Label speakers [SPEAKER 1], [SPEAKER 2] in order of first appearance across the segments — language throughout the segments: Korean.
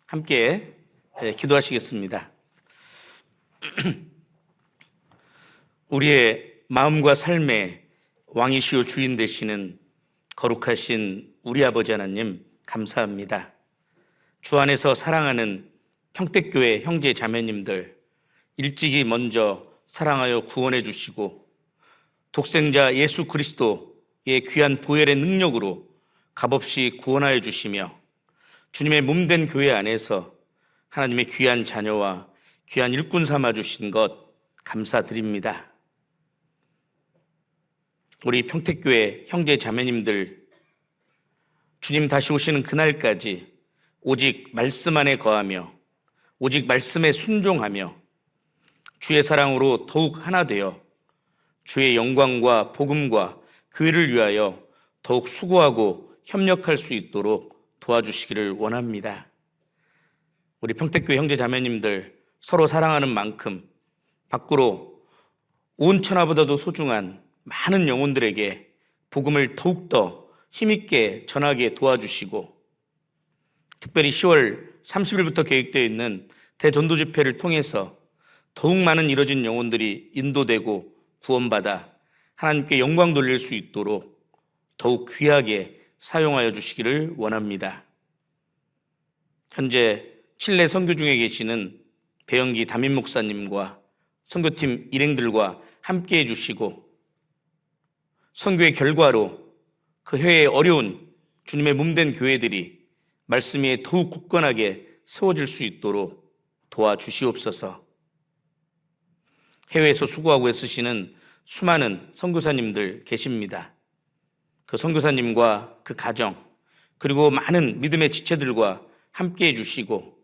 [SPEAKER 1] 함께 기도하시겠습니다. 우리의 마음과 삶의 왕이시오 주인 되시는 거룩하신 우리 아버지 하나님 감사합니다. 주 안에서 사랑하는 평택교회 형제 자매님들 일찍이 먼저 사랑하여 구원해 주시고 독생자 예수 그리스도의 귀한 보혈의 능력으로 값없이 구원하여 주시며 주님의 몸된 교회 안에서 하나님의 귀한 자녀와 귀한 일꾼 삼아 주신 것 감사드립니다. 우리 평택교회 형제 자매님들 주님 다시 오시는 그날까지 오직 말씀 안에 거하며 오직 말씀에 순종하며 주의 사랑으로 더욱 하나 되어 주의 영광과 복음과 교회를 위하여 더욱 수고하고 협력할 수 있도록 도와주시기를 원합니다. 우리 평택교회 형제 자매님들 서로 사랑하는 만큼 밖으로 온 천하보다도 소중한 많은 영혼들에게 복음을 더욱더 힘있게 전하게 도와주시고 특별히 10월 30일부터 계획되어 있는 대전도 집회를 통해서 더욱 많은 이뤄진 영혼들이 인도되고 구원받아 하나님께 영광 돌릴 수 있도록 더욱 귀하게 사용하여 주시기를 원합니다. 현재 칠레 선교 중에 계시는 배영기 담임 목사님과 선교팀 일행들과 함께해 주시고 선교의 결과로 그 해외의 어려운 주님의 몸된 교회들이 말씀 위에 더욱 굳건하게 세워질 수 있도록 도와주시옵소서. 해외에서 수고하고 애쓰시는 수많은 선교사님들 계십니다. 그 선교사님과 그 가정 그리고 많은 믿음의 지체들과 함께해 주시고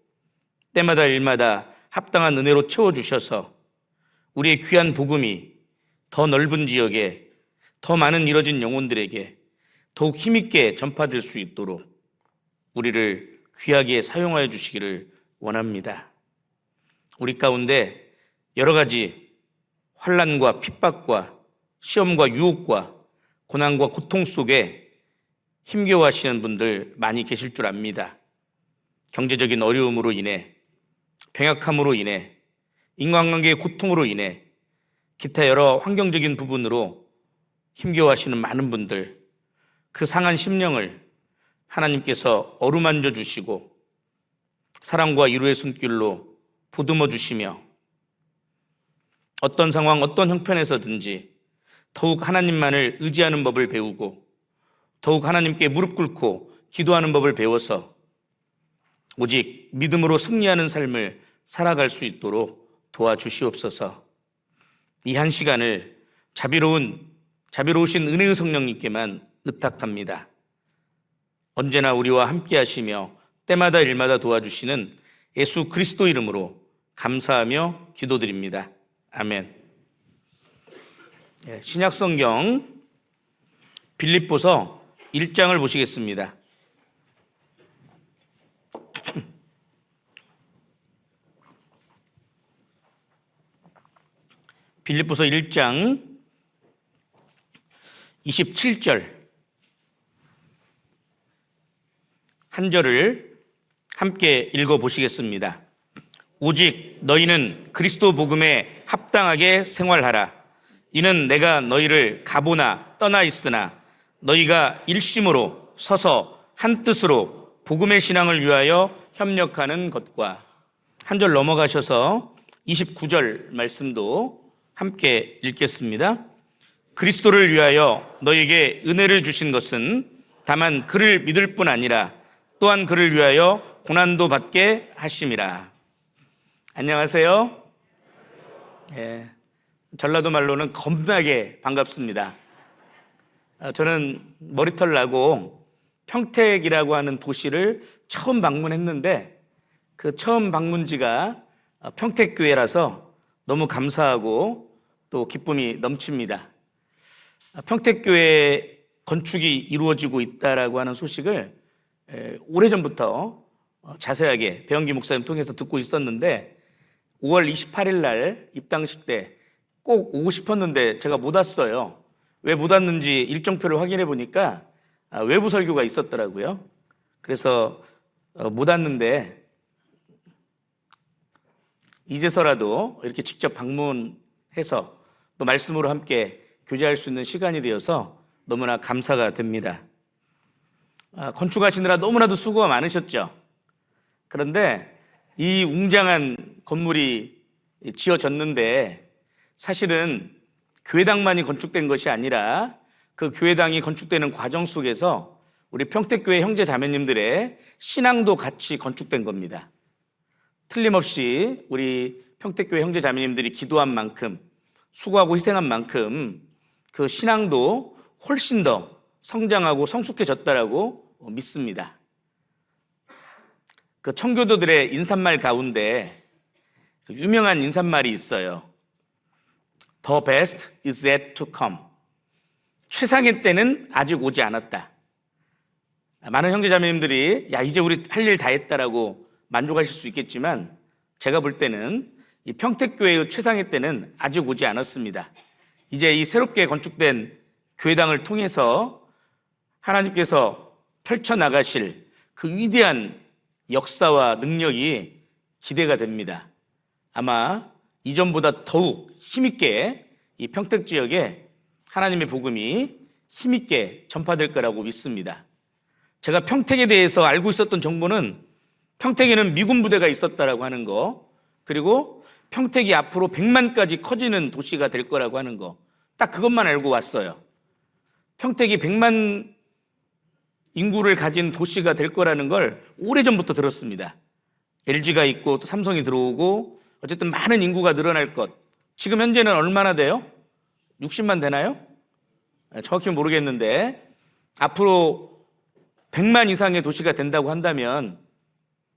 [SPEAKER 1] 때마다 일마다 합당한 은혜로 채워주셔서 우리의 귀한 복음이 더 넓은 지역에 더 많은 이뤄진 영혼들에게 더욱 힘있게 전파될 수 있도록 우리를 귀하게 사용하여 주시기를 원합니다. 우리 가운데 여러 가지 환난과 핍박과 시험과 유혹과 고난과 고통 속에 힘겨워하시는 분들 많이 계실 줄 압니다. 경제적인 어려움으로 인해, 병약함으로 인해, 인간관계의 고통으로 인해, 기타 여러 환경적인 부분으로 힘겨워하시는 많은 분들, 그 상한 심령을 하나님께서 어루만져 주시고 사랑과 위로의 손길로 보듬어 주시며 어떤 상황, 어떤 형편에서든지 더욱 하나님만을 의지하는 법을 배우고 더욱 하나님께 무릎 꿇고 기도하는 법을 배워서 오직 믿음으로 승리하는 삶을 살아갈 수 있도록 도와주시옵소서. 이 한 시간을 자비로우신 은혜의 성령님께만 의탁합니다. 언제나 우리와 함께 하시며 때마다 일마다 도와주시는 예수 그리스도 이름으로 감사하며 기도드립니다. 아멘. 신약성경 빌립보서 1장을 보시겠습니다. 빌립보서 1장 27절 한 절을 함께 읽어보시겠습니다. 오직 너희는 그리스도 복음에 합당하게 생활하라. 이는 내가 너희를 가보나 떠나 있으나 너희가 일심으로 서서 한 뜻으로 복음의 신앙을 위하여 협력하는 것과 한 절 넘어가셔서 29절 말씀도 함께 읽겠습니다. 그리스도를 위하여 너희에게 은혜를 주신 것은 다만 그를 믿을 뿐 아니라 또한 그를 위하여 고난도 받게 하심이라. 안녕하세요. 전라도 말로는 겁나게 반갑습니다. 저는 머리털 나고 평택이라고 하는 도시를 처음 방문했는데 그 처음 방문지가 평택교회라서 너무 감사하고 또 기쁨이 넘칩니다. 평택교회 건축이 이루어지고 있다라고 하는 소식을 오래전부터 자세하게 배영기 목사님 통해서 듣고 있었는데 5월 28일 날 입당식 때 꼭 오고 싶었는데 제가 못 왔어요. 왜 못 왔는지 일정표를 확인해 보니까 외부 설교가 있었더라고요. 그래서 못 왔는데 이제서라도 이렇게 직접 방문해서 또 말씀으로 함께 교제할 수 있는 시간이 되어서 너무나 감사가 됩니다. 건축하시느라 너무나도 수고가 많으셨죠. 그런데 이 웅장한 건물이 지어졌는데 사실은 교회당만이 건축된 것이 아니라 그 교회당이 건축되는 과정 속에서 우리 평택교회 형제 자매님들의 신앙도 같이 건축된 겁니다. 틀림없이 우리 평택교회 형제 자매님들이 기도한 만큼, 수고하고 희생한 만큼 그 신앙도 훨씬 더 성장하고 성숙해졌다라고 믿습니다. 그 청교도들의 인사말 가운데 유명한 인사말이 있어요. The best is yet to come. 최상의 때는 아직 오지 않았다. 많은 형제자매님들이 야 이제 우리 할 일 다 했다라고 만족하실 수 있겠지만 제가 볼 때는 이 평택교회의 최상의 때는 아직 오지 않았습니다. 이제 이 새롭게 건축된 교회당을 통해서 하나님께서 펼쳐나가실 그 위대한 역사와 능력이 기대가 됩니다. 아마 이전보다 더욱 힘있게 이 평택 지역에 하나님의 복음이 힘있게 전파될 거라고 믿습니다. 제가 평택에 대해서 알고 있었던 정보는 평택에는 미군 부대가 있었다라고 하는 거, 그리고 평택이 앞으로 100만까지 커지는 도시가 될 거라고 하는 거, 딱 그것만 알고 왔어요. 평택이 100만 인구를 가진 도시가 될 거라는 걸 오래전부터 들었습니다. LG가 있고 또 삼성이 들어오고 어쨌든 많은 인구가 늘어날 것. 지금 현재는 얼마나 돼요? 60만 되나요? 정확히 모르겠는데 앞으로 100만 이상의 도시가 된다고 한다면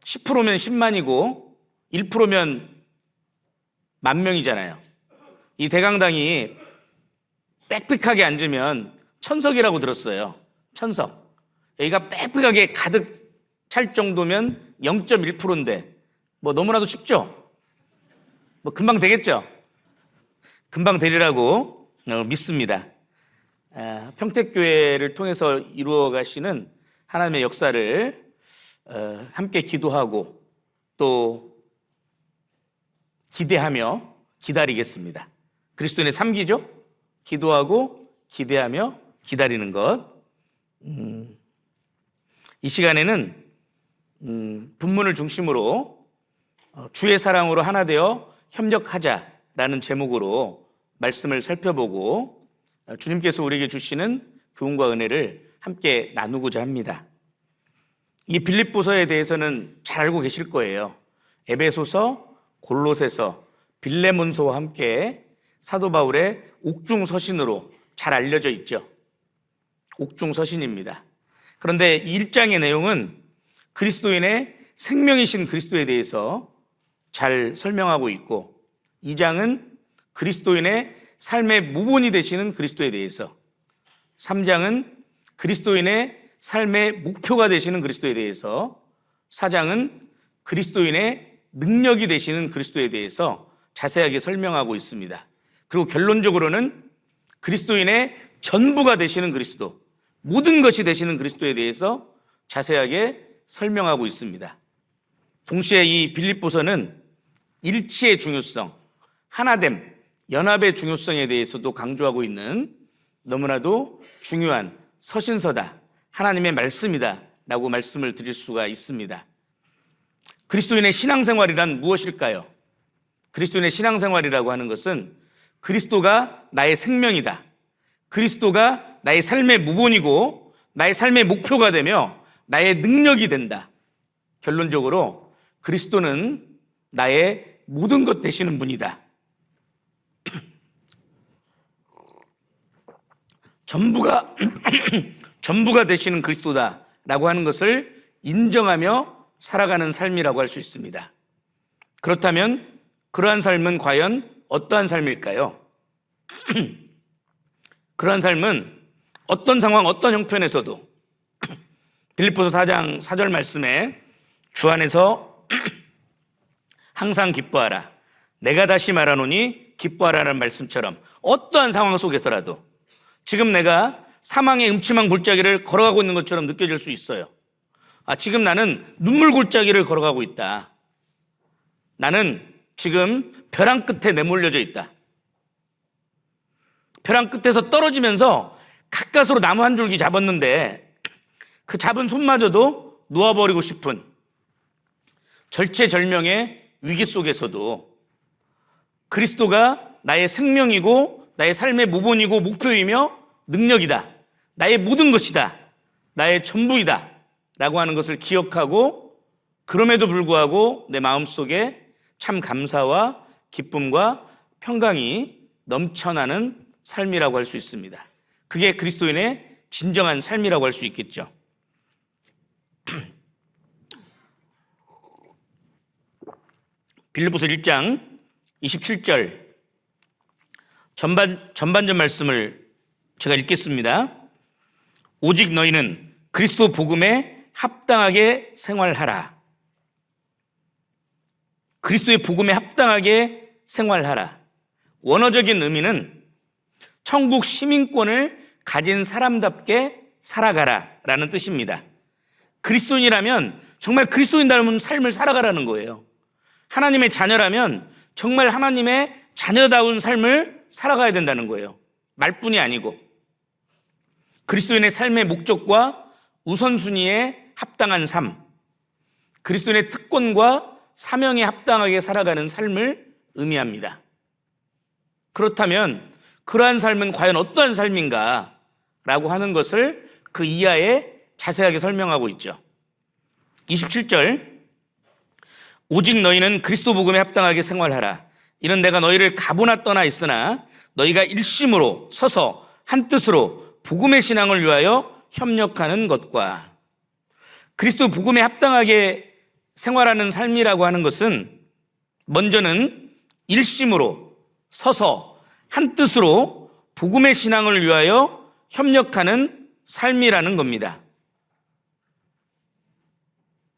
[SPEAKER 1] 10%면 10만이고 1%면 10,000명이잖아요. 이 대강당이 빽빽하게 앉으면 천석이라고 들었어요. 천석. 여기가 빽빽하게 가득 찰 정도면 0.1%인데 뭐 너무나도 쉽죠? 뭐 금방 되겠죠? 금방 되리라고 믿습니다. 평택교회를 통해서 이루어 가시는 하나님의 역사를 함께 기도하고 또 기대하며 기다리겠습니다. 그리스도인의 삶기죠? 기도하고 기대하며 기다리는 것. 이 시간에는 본문을 중심으로 주의 사랑으로 하나 되어 협력하자라는 제목으로 말씀을 살펴보고 주님께서 우리에게 주시는 교훈과 은혜를 함께 나누고자 합니다. 이 빌립보서에 대해서는 잘 알고 계실 거예요. 에베소서, 골로새서, 빌레몬서와 함께 사도 바울의 옥중서신으로 잘 알려져 있죠. 옥중서신입니다. 그런데 이 1장의 내용은 그리스도인의 생명이신 그리스도에 대해서 잘 설명하고 있고 2장은 그리스도인의 삶의 모본이 되시는 그리스도에 대해서 3장은 그리스도인의 삶의 목표가 되시는 그리스도에 대해서 4장은 그리스도인의 능력이 되시는 그리스도에 대해서 자세하게 설명하고 있습니다. 그리고 결론적으로는 그리스도인의 전부가 되시는 그리스도, 모든 것이 되시는 그리스도에 대해서 자세하게 설명하고 있습니다. 동시에 이 빌립보서는 일치의 중요성, 하나됨, 연합의 중요성에 대해서도 강조하고 있는 너무나도 중요한 서신서다, 하나님의 말씀이다 라고 말씀을 드릴 수가 있습니다. 그리스도인의 신앙생활이란 무엇일까요? 그리스도인의 신앙생활이라고 하는 것은 그리스도가 나의 생명이다, 그리스도가 나의 삶의 모본이고 나의 삶의 목표가 되며 나의 능력이 된다. 결론적으로 그리스도는 나의 모든 것 되시는 분이다. 전부가 되시는 그리스도다라고 하는 것을 인정하며 살아가는 삶이라고 할 수 있습니다. 그렇다면 그러한 삶은 과연 어떠한 삶일까요? 그러한 삶은 어떤 상황, 어떤 형편에서도 빌립보서 4장 4절 말씀에 주 안에서 항상 기뻐하라, 내가 다시 말하노니 기뻐하라는 말씀처럼 어떠한 상황 속에서라도 지금 내가 사망의 음침한 골짜기를 걸어가고 있는 것처럼 느껴질 수 있어요. 지금 나는 눈물 골짜기를 걸어가고 있다. 나는 지금 벼랑 끝에 내몰려져 있다. 벼랑 끝에서 떨어지면서 가까스로 나무 한 줄기 잡았는데 그 잡은 손마저도 놓아버리고 싶은 절체절명의 위기 속에서도 그리스도가 나의 생명이고 나의 삶의 모본이고 목표이며 능력이다. 나의 모든 것이다. 나의 전부이다. 라고 하는 것을 기억하고 그럼에도 불구하고 내 마음속에 참 감사와 기쁨과 평강이 넘쳐나는 삶이라고 할 수 있습니다. 그게 그리스도인의 진정한 삶이라고 할 수 있겠죠. 빌립보서 1장 27절 전반전 말씀을 제가 읽겠습니다. 오직 너희는 그리스도 복음에 합당하게 생활하라. 그리스도의 복음에 합당하게 생활하라. 원어적인 의미는 천국 시민권을 가진 사람답게 살아가라 라는 뜻입니다. 그리스도인이라면 정말 그리스도인 닮은 삶을 살아가라는 거예요. 하나님의 자녀라면 정말 하나님의 자녀다운 삶을 살아가야 된다는 거예요. 말뿐이 아니고 그리스도인의 삶의 목적과 우선순위에 합당한 삶, 그리스도인의 특권과 사명에 합당하게 살아가는 삶을 의미합니다. 그렇다면 그러한 삶은 과연 어떠한 삶인가 라고 하는 것을 그 이하에 자세하게 설명하고 있죠. 27절 오직 너희는 그리스도 복음에 합당하게 생활하라. 이는 내가 너희를 가보나 떠나 있으나 너희가 일심으로 서서 한뜻으로 복음의 신앙을 위하여 협력하는 것과 그리스도 복음에 합당하게 생활하는 삶이라고 하는 것은 먼저는 일심으로 서서 한뜻으로 복음의 신앙을 위하여 협력하는 삶이라는 겁니다.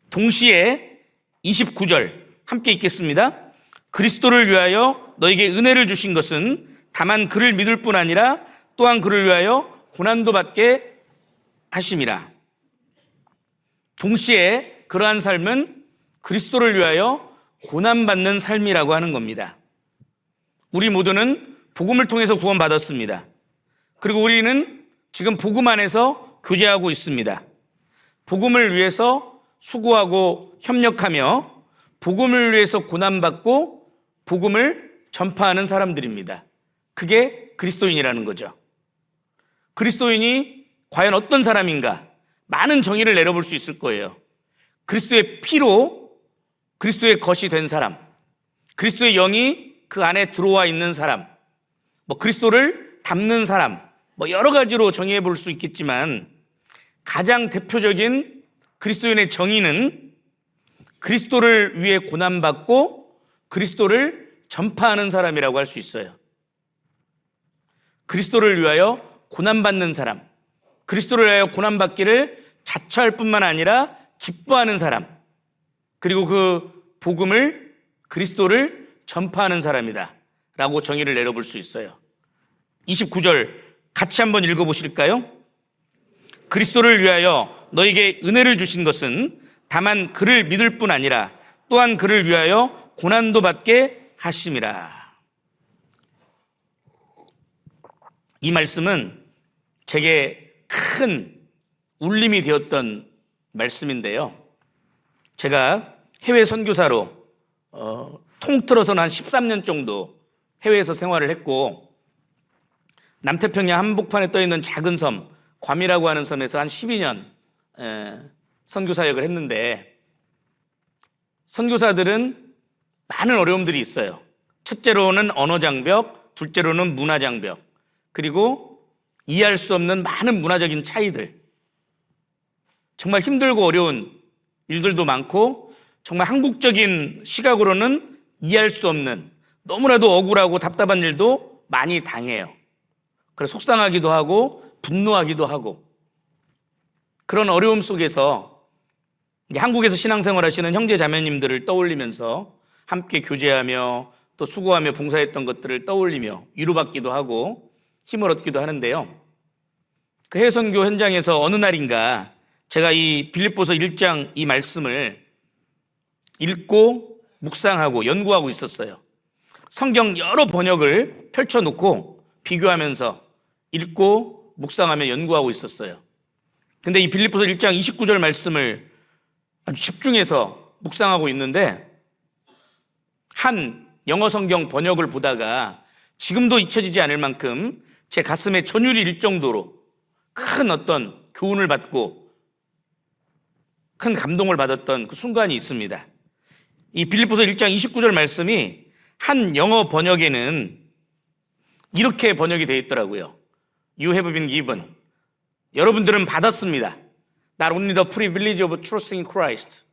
[SPEAKER 1] 동시에 29절 함께 읽겠습니다. 그리스도를 위하여 너에게 은혜를 주신 것은 다만 그를 믿을 뿐 아니라 또한 그를 위하여 고난도 받게 하심이라. 동시에 그러한 삶은 그리스도를 위하여 고난받는 삶이라고 하는 겁니다. 우리 모두는 복음을 통해서 구원받았습니다. 그리고 우리는 지금 복음 안에서 교제하고 있습니다. 복음을 위해서 수고하고 협력하며 복음을 위해서 고난받고 복음을 전파하는 사람들입니다. 그게 그리스도인이라는 거죠. 그리스도인이 과연 어떤 사람인가? 많은 정의를 내려볼 수 있을 거예요. 그리스도의 피로 그리스도의 것이 된 사람, 그리스도의 영이 그 안에 들어와 있는 사람, 그리스도를 닮는 사람, 여러 가지로 정의해 볼 수 있겠지만 가장 대표적인 그리스도인의 정의는 그리스도를 위해 고난받고 그리스도를 전파하는 사람이라고 할 수 있어요. 그리스도를 위하여 고난받는 사람, 그리스도를 위하여 고난받기를 자처할 뿐만 아니라 기뻐하는 사람, 그리고 그 복음을 그리스도를 전파하는 사람이다 라고 정의를 내려볼 수 있어요. 29절 같이 한번 읽어보실까요? 그리스도를 위하여 너에게 은혜를 주신 것은 다만 그를 믿을 뿐 아니라 또한 그를 위하여 고난도 받게 하심이라. 이 말씀은 제게 큰 울림이 되었던 말씀인데요. 제가 해외 선교사로 통틀어서는 한 13년 정도 해외에서 생활을 했고 남태평양 한복판에 떠있는 작은 섬 괌이라고 하는 섬에서 한 12년 선교사역을 했는데 선교사들은 많은 어려움들이 있어요. 첫째로는 언어 장벽, 둘째로는 문화 장벽, 그리고 이해할 수 없는 많은 문화적인 차이들, 정말 힘들고 어려운 일들도 많고 정말 한국적인 시각으로는 이해할 수 없는 너무나도 억울하고 답답한 일도 많이 당해요. 그래서 속상하기도 하고 분노하기도 하고 그런 어려움 속에서 한국에서 신앙생활 하시는 형제 자매님들을 떠올리면서 함께 교제하며 또 수고하며 봉사했던 것들을 떠올리며 위로받기도 하고 힘을 얻기도 하는데요. 그 해외선교 현장에서 어느 날인가 제가 이 빌립보서 1장 이 말씀을 읽고 묵상하고 연구하고 있었어요. 성경 여러 번역을 펼쳐놓고 비교하면서 읽고 묵상하며 연구하고 있었어요. 근데 이 빌립보서 1장 29절 말씀을 아주 집중해서 묵상하고 있는데 한 영어 성경 번역을 보다가 지금도 잊혀지지 않을 만큼 제 가슴에 전율이 일 정도로 큰 어떤 교훈을 받고 큰 감동을 받았던 그 순간이 있습니다. 이 빌립보서 1장 29절 말씀이 한 영어 번역에는 이렇게 번역이 되어 있더라고요. You have been given. 여러분들은 받았습니다. Not only the privilege of trusting Christ.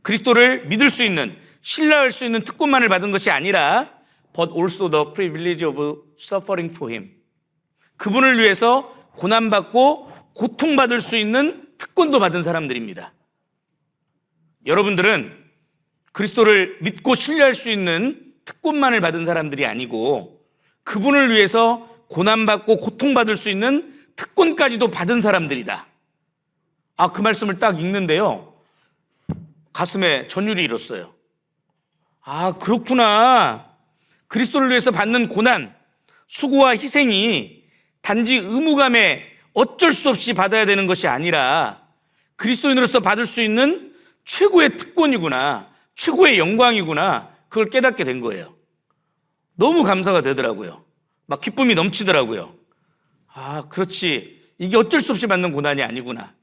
[SPEAKER 1] 그리스도를 믿을 수 있는, 신뢰할 수 있는 특권만을 받은 것이 아니라 but also the privilege of suffering for him. 그분을 위해서 고난받고 고통받을 수 있는 특권도 받은 사람들입니다. 여러분들은 그리스도를 믿고 신뢰할 수 있는 특권만을 받은 사람들이 아니고 그분을 위해서 고난받고 고통받을 수 있는 특권까지도 받은 사람들이다. 그 말씀을 딱 읽는데요, 가슴에 전율이 일었어요. 그렇구나. 그리스도를 위해서 받는 고난, 수고와 희생이 단지 의무감에 어쩔 수 없이 받아야 되는 것이 아니라 그리스도인으로서 받을 수 있는 최고의 특권이구나, 최고의 영광이구나, 그걸 깨닫게 된 거예요. 너무 감사가 되더라고요. 막 기쁨이 넘치더라고요. 그렇지. 이게 어쩔 수 없이 받는 고난이 아니구나.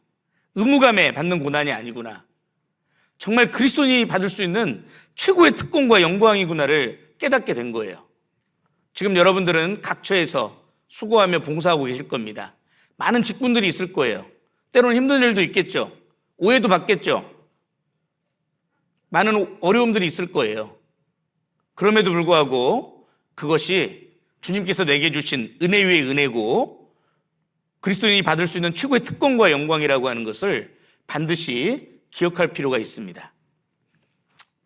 [SPEAKER 1] 의무감에 받는 고난이 아니구나. 정말 그리스도인이 받을 수 있는 최고의 특권과 영광이구나를 깨닫게 된 거예요. 지금 여러분들은 각처에서 수고하며 봉사하고 계실 겁니다. 많은 직분들이 있을 거예요. 때로는 힘든 일도 있겠죠. 오해도 받겠죠. 많은 어려움들이 있을 거예요. 그럼에도 불구하고 그것이 주님께서 내게 주신 은혜 위의 은혜고 그리스도인이 받을 수 있는 최고의 특권과 영광이라고 하는 것을 반드시 기억할 필요가 있습니다.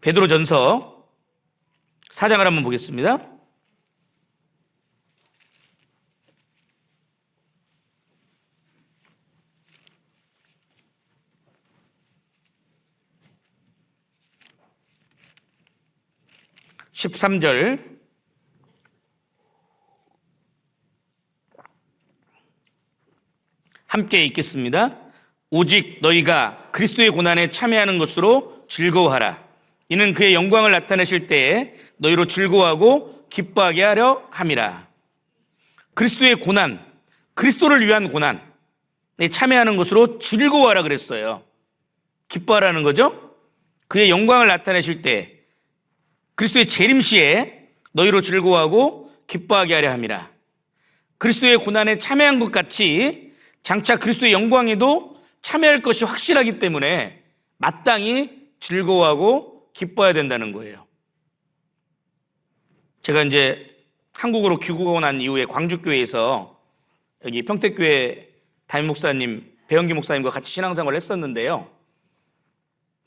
[SPEAKER 1] 베드로전서 4장을 한번 보겠습니다. (13절) 함께 읽겠습니다. 오직 너희가 그리스도의 고난에 참여하는 것으로 즐거워하라. 이는 그의 영광을 나타내실 때에 너희로 즐거워하고 기뻐하게 하려 함이라. 그리스도의 고난, 그리스도를 위한 고난에 참여하는 것으로 즐거워하라 그랬어요. 기뻐하라는 거죠. 그의 영광을 나타내실 때 그리스도의 재림시에 너희로 즐거워하고 기뻐하게 하려 함이라. 그리스도의 고난에 참여한 것 같이 장차 그리스도의 영광에도 참여할 것이 확실하기 때문에 마땅히 즐거워하고 기뻐해야 된다는 거예요. 제가 이제 한국으로 귀국하고 난 이후에 광주교회에서 여기 평택교회 담임 목사님, 배영기 목사님과 같이 신앙생활을 했었는데요.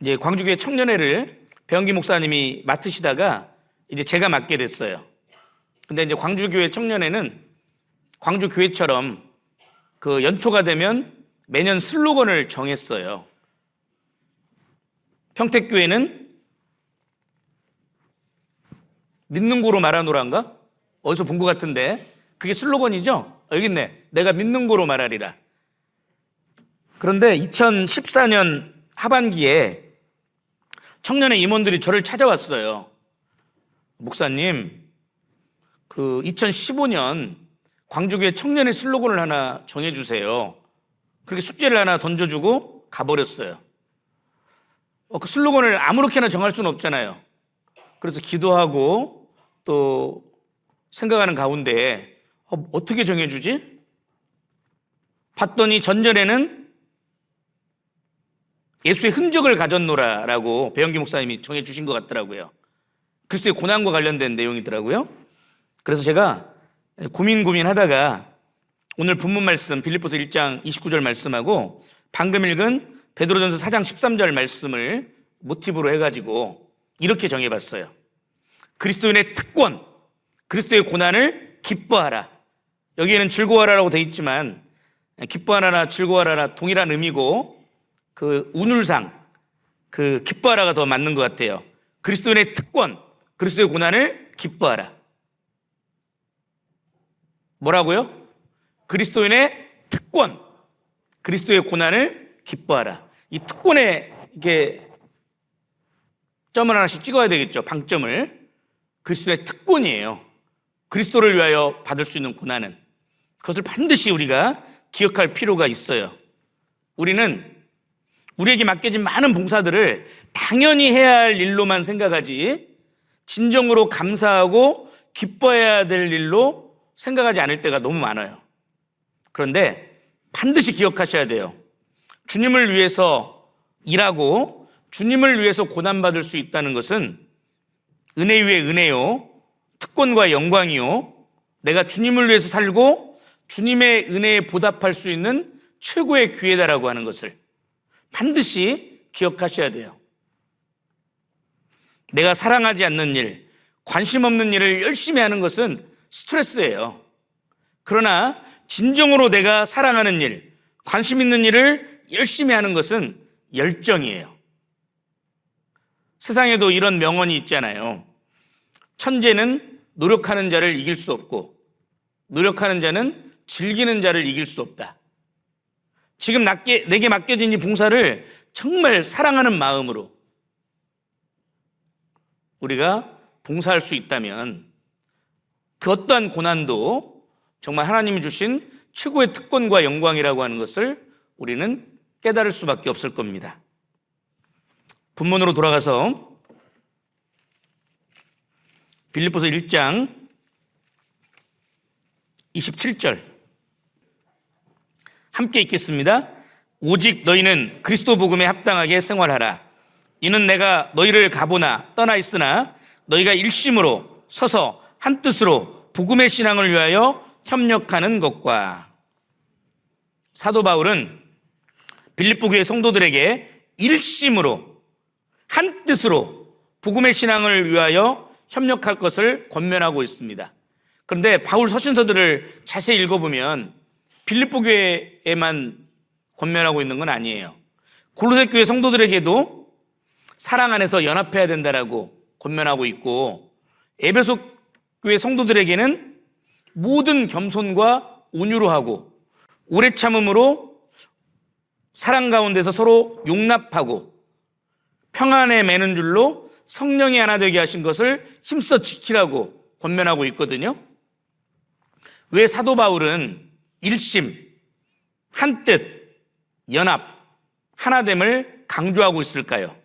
[SPEAKER 1] 이제 광주교회 청년회를 배영기 목사님이 맡으시다가 이제 제가 맡게 됐어요. 근데 이제 광주교회 청년회는 광주교회처럼 그 연초가 되면 매년 슬로건을 정했어요. 평택교회는 믿는 고로 말하노란가? 어디서 본 것 같은데 그게 슬로건이죠? 여기 있네. 내가 믿는 고로 말하리라. 그런데 2014년 하반기에 청년의 임원들이 저를 찾아왔어요. 목사님, 그 2015년 광주교회 청년의 슬로건을 하나 정해주세요. 그렇게 숙제를 하나 던져주고 가버렸어요. 그 슬로건을 아무렇게나 정할 수는 없잖아요. 그래서 기도하고 또 생각하는 가운데 어떻게 정해주지? 봤더니 전전에는 예수의 흔적을 가졌노라라고 배영기 목사님이 정해주신 것 같더라고요. 그리스도의 고난과 관련된 내용이더라고요. 그래서 제가 고민하다가 오늘 본문 말씀 빌립보서 1장 29절 말씀하고 방금 읽은 베드로전서 4장 13절 말씀을 모티브로 해가지고 이렇게 정해봤어요. 그리스도인의 특권, 그리스도의 고난을 기뻐하라. 여기에는 즐거워하라라고 돼 있지만 기뻐하라나 즐거워하라나 동일한 의미고 그 운율상 그 기뻐하라가 더 맞는 것 같아요. 그리스도인의 특권, 그리스도의 고난을 기뻐하라. 뭐라고요? 그리스도인의 특권, 그리스도의 고난을 기뻐하라. 이 특권에 이렇게 점을 하나씩 찍어야 되겠죠. 방점을. 그리스도의 특권이에요. 그리스도를 위하여 받을 수 있는 고난은. 그것을 반드시 우리가 기억할 필요가 있어요. 우리는 우리에게 맡겨진 많은 봉사들을 당연히 해야 할 일로만 생각하지 진정으로 감사하고 기뻐해야 될 일로 생각하지 않을 때가 너무 많아요. 그런데 반드시 기억하셔야 돼요. 주님을 위해서 일하고 주님을 위해서 고난받을 수 있다는 것은 은혜 위에 은혜요, 특권과 영광이요, 내가 주님을 위해서 살고 주님의 은혜에 보답할 수 있는 최고의 기회다라고 하는 것을 반드시 기억하셔야 돼요. 내가 사랑하지 않는 일, 관심 없는 일을 열심히 하는 것은 스트레스예요. 그러나 진정으로 내가 사랑하는 일, 관심 있는 일을 열심히 하는 것은 열정이에요. 세상에도 이런 명언이 있잖아요. 천재는 노력하는 자를 이길 수 없고 노력하는 자는 즐기는 자를 이길 수 없다. 지금 내게 맡겨진 이 봉사를 정말 사랑하는 마음으로 우리가 봉사할 수 있다면 그 어떠한 고난도 정말 하나님이 주신 최고의 특권과 영광이라고 하는 것을 우리는 깨달을 수밖에 없을 겁니다. 본문으로 돌아가서 빌립보서 1장 27절 함께 읽겠습니다. 오직 너희는 그리스도 복음에 합당하게 생활하라. 이는 내가 너희를 가보나 떠나 있으나 너희가 일심으로 서서 한뜻으로 복음의 신앙을 위하여 협력하는 것과. 사도 바울은 빌립보 교회 성도들에게 일심으로 한뜻으로 복음의 신앙을 위하여 협력할 것을 권면하고 있습니다. 그런데 바울 서신서들을 자세히 읽어보면 빌립보 교회에만 권면하고 있는 건 아니에요. 골로새 교회 성도들에게도 사랑 안에서 연합해야 된다라고 권면하고 있고, 에베소 교회 성도들에게는 모든 겸손과 온유로 하고 오래 참음으로 사랑 가운데서 서로 용납하고 평안에 매는 줄로 성령이 하나 되게 하신 것을 힘써 지키라고 권면하고 있거든요. 왜 사도 바울은 일심, 한뜻, 연합, 하나됨을 강조하고 있을까요?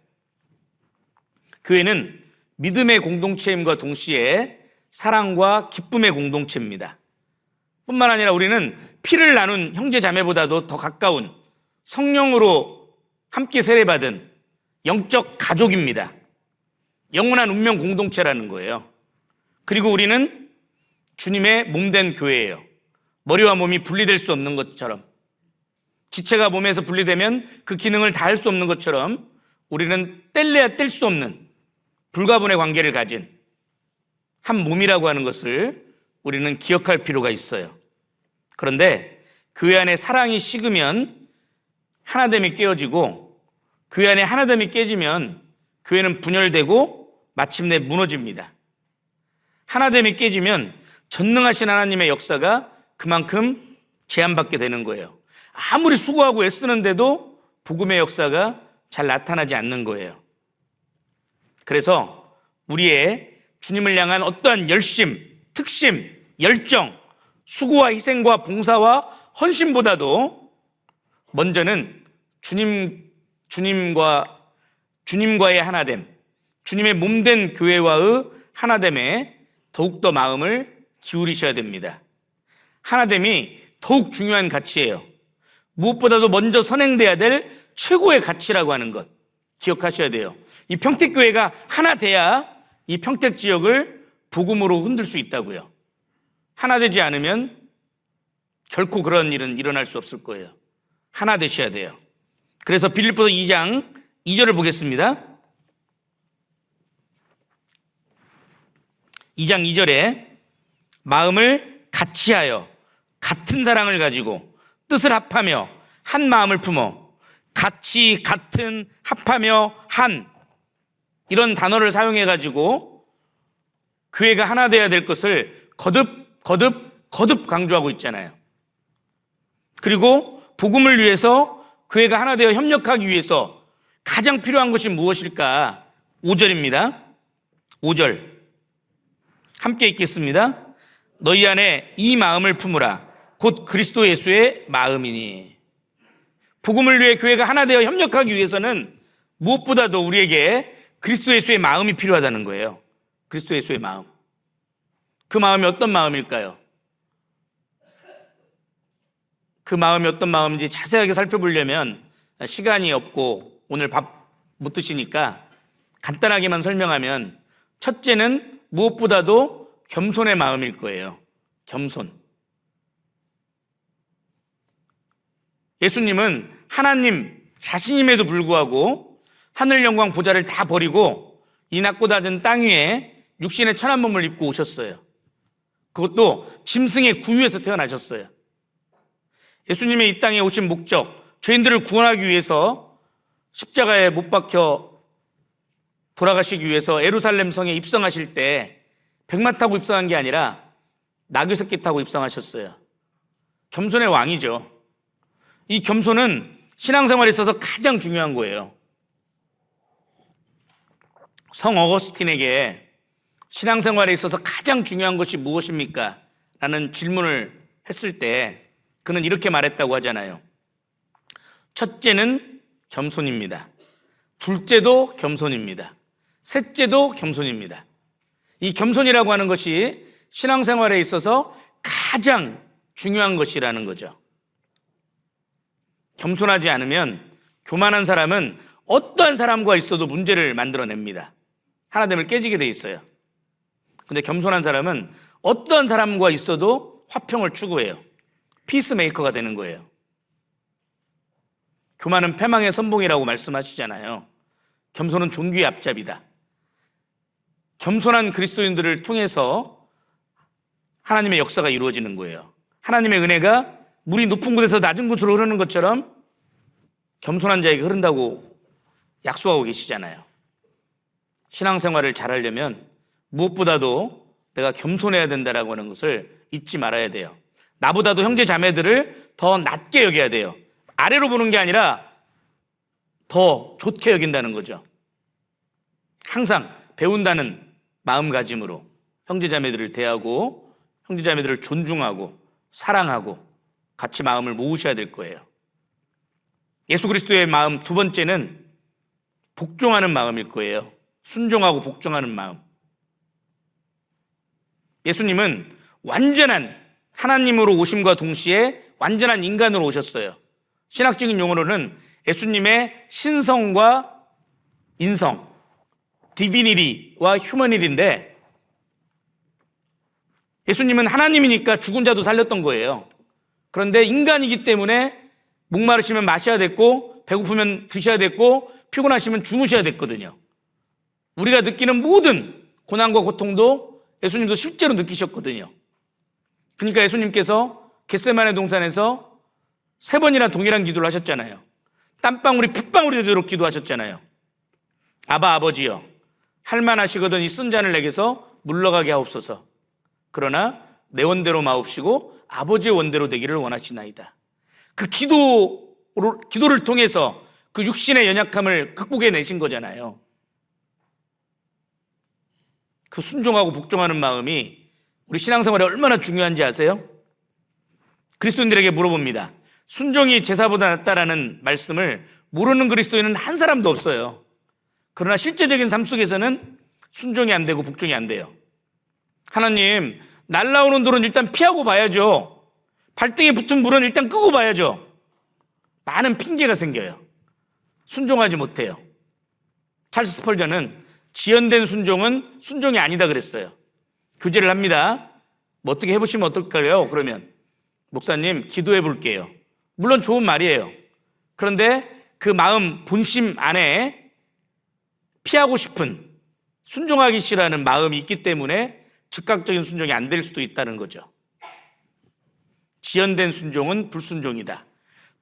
[SPEAKER 1] 교회는 믿음의 공동체임과 동시에 사랑과 기쁨의 공동체입니다. 뿐만 아니라 우리는 피를 나눈 형제 자매보다도 더 가까운 성령으로 함께 세례받은 영적 가족입니다. 영원한 운명 공동체라는 거예요. 그리고 우리는 주님의 몸된 교회예요. 머리와 몸이 분리될 수 없는 것처럼, 지체가 몸에서 분리되면 그 기능을 다할 수 없는 것처럼 우리는 뗄래야 뗄 수 없는 불가분의 관계를 가진 한 몸이라고 하는 것을 우리는 기억할 필요가 있어요. 그런데 교회 안에 사랑이 식으면 하나됨이 깨어지고, 교회 안에 하나됨이 깨지면 교회는 분열되고 마침내 무너집니다. 하나됨이 깨지면 전능하신 하나님의 역사가 그만큼 제한받게 되는 거예요. 아무리 수고하고 애쓰는데도 복음의 역사가 잘 나타나지 않는 거예요. 그래서 우리의 주님을 향한 어떠한 열심, 특심, 열정, 수고와 희생과 봉사와 헌신보다도 먼저는 주님과의 하나됨, 주님의 몸된 교회와의 하나됨에 더욱더 마음을 기울이셔야 됩니다. 하나됨이 더욱 중요한 가치예요. 무엇보다도 먼저 선행돼야 될 최고의 가치라고 하는 것 기억하셔야 돼요. 이 평택교회가 하나 돼야 이 평택 지역을 복음으로 흔들 수 있다고요. 하나 되지 않으면 결코 그런 일은 일어날 수 없을 거예요. 하나 되셔야 돼요. 그래서 빌립보서 2장 2절을 보겠습니다. 2장 2절에 마음을 같이하여 같은 사랑을 가지고 뜻을 합하며 한 마음을 품어 같이 같은 합하며 한, 이런 단어를 사용해가지고 교회가 하나 되어야 될 것을 거듭 강조하고 있잖아요. 그리고 복음을 위해서 교회가 하나 되어 협력하기 위해서 가장 필요한 것이 무엇일까? 5절입니다. 5절 함께 읽겠습니다. 너희 안에 이 마음을 품으라. 곧 그리스도 예수의 마음이니. 복음을 위해 교회가 하나 되어 협력하기 위해서는 무엇보다도 우리에게 그리스도 예수의 마음이 필요하다는 거예요. 그리스도 예수의 마음. 그 마음이 어떤 마음일까요? 그 마음이 어떤 마음인지 자세하게 살펴보려면 시간이 없고 오늘 밥 못 드시니까 간단하게만 설명하면, 첫째는 무엇보다도 겸손의 마음일 거예요. 겸손. 예수님은 하나님 자신임에도 불구하고 하늘 영광 보좌를 다 버리고 이 낮고 낮은 땅 위에 육신의 천한 몸을 입고 오셨어요. 그것도 짐승의 구유에서 태어나셨어요. 예수님의 이 땅에 오신 목적, 죄인들을 구원하기 위해서 십자가에 못 박혀 돌아가시기 위해서 예루살렘 성에 입성하실 때 백마 타고 입성한 게 아니라 나귀 새끼 타고 입성하셨어요. 겸손의 왕이죠. 이 겸손은 신앙생활에 있어서 가장 중요한 거예요. 성 어거스틴에게 신앙생활에 있어서 가장 중요한 것이 무엇입니까? 라는 질문을 했을 때 그는 이렇게 말했다고 하잖아요. 첫째는 겸손입니다. 둘째도 겸손입니다. 셋째도 겸손입니다. 이 겸손이라고 하는 것이 신앙생활에 있어서 가장 중요한 것이라는 거죠. 겸손하지 않으면 교만한 사람은 어떠한 사람과 있어도 문제를 만들어냅니다. 하나됨을 깨지게 돼 있어요. 근데 겸손한 사람은 어떠한 사람과 있어도 화평을 추구해요. 피스메이커가 되는 거예요. 교만은 패망의 선봉이라고 말씀하시잖아요. 겸손은 존귀의 앞잡이다. 겸손한 그리스도인들을 통해서 하나님의 역사가 이루어지는 거예요. 하나님의 은혜가 물이 높은 곳에서 낮은 곳으로 흐르는 것처럼 겸손한 자에게 흐른다고 약속하고 계시잖아요. 신앙생활을 잘하려면 무엇보다도 내가 겸손해야 된다라고 하는 것을 잊지 말아야 돼요. 나보다도 형제 자매들을 더 낮게 여겨야 돼요. 아래로 보는 게 아니라 더 좋게 여긴다는 거죠. 항상 배운다는 마음가짐으로 형제 자매들을 대하고 형제 자매들을 존중하고 사랑하고 같이 마음을 모으셔야 될 거예요. 예수 그리스도의 마음 두 번째는 복종하는 마음일 거예요. 순종하고 복종하는 마음. 예수님은 완전한 하나님으로 오심과 동시에 완전한 인간으로 오셨어요. 신학적인 용어로는 예수님의 신성과 인성, 디비니리와 휴머니리인데, 예수님은 하나님이니까 죽은 자도 살렸던 거예요. 그런데 인간이기 때문에 목마르시면 마셔야 됐고, 배고프면 드셔야 됐고, 피곤하시면 주무셔야 됐거든요. 우리가 느끼는 모든 고난과 고통도 예수님도 실제로 느끼셨거든요. 그러니까 예수님께서 겟세마네 동산에서 3번이나 동일한 기도를 하셨잖아요. 땀방울이 핏방울이 되도록 기도하셨잖아요. 아바 아버지여, 할만하시거든 이 쓴 잔을 내게서 물러가게 하옵소서. 그러나 내 원대로 마옵시고 아버지의 원대로 되기를 원하시나이다. 그 기도를 통해서 그 육신의 연약함을 극복해내신 거잖아요. 그 순종하고 복종하는 마음이 우리 신앙생활에 얼마나 중요한지 아세요? 그리스도인들에게 물어봅니다. 순종이 제사보다 낫다라는 말씀을 모르는 그리스도인은 한 사람도 없어요. 그러나 실제적인 삶 속에서는 순종이 안 되고 복종이 안 돼요. 하나님, 날라오는 돌은 일단 피하고 봐야죠. 발등에 붙은 물은 일단 끄고 봐야죠. 많은 핑계가 생겨요. 순종하지 못해요. 찰스 스펄전은 지연된 순종은 순종이 아니다 그랬어요. 교제를 합니다. 뭐 어떻게 해보시면 어떨까요? 그러면 목사님 기도해 볼게요. 물론 좋은 말이에요. 그런데 그 마음 본심 안에 피하고 싶은, 순종하기 싫어하는 마음이 있기 때문에 즉각적인 순종이 안 될 수도 있다는 거죠. 지연된 순종은 불순종이다.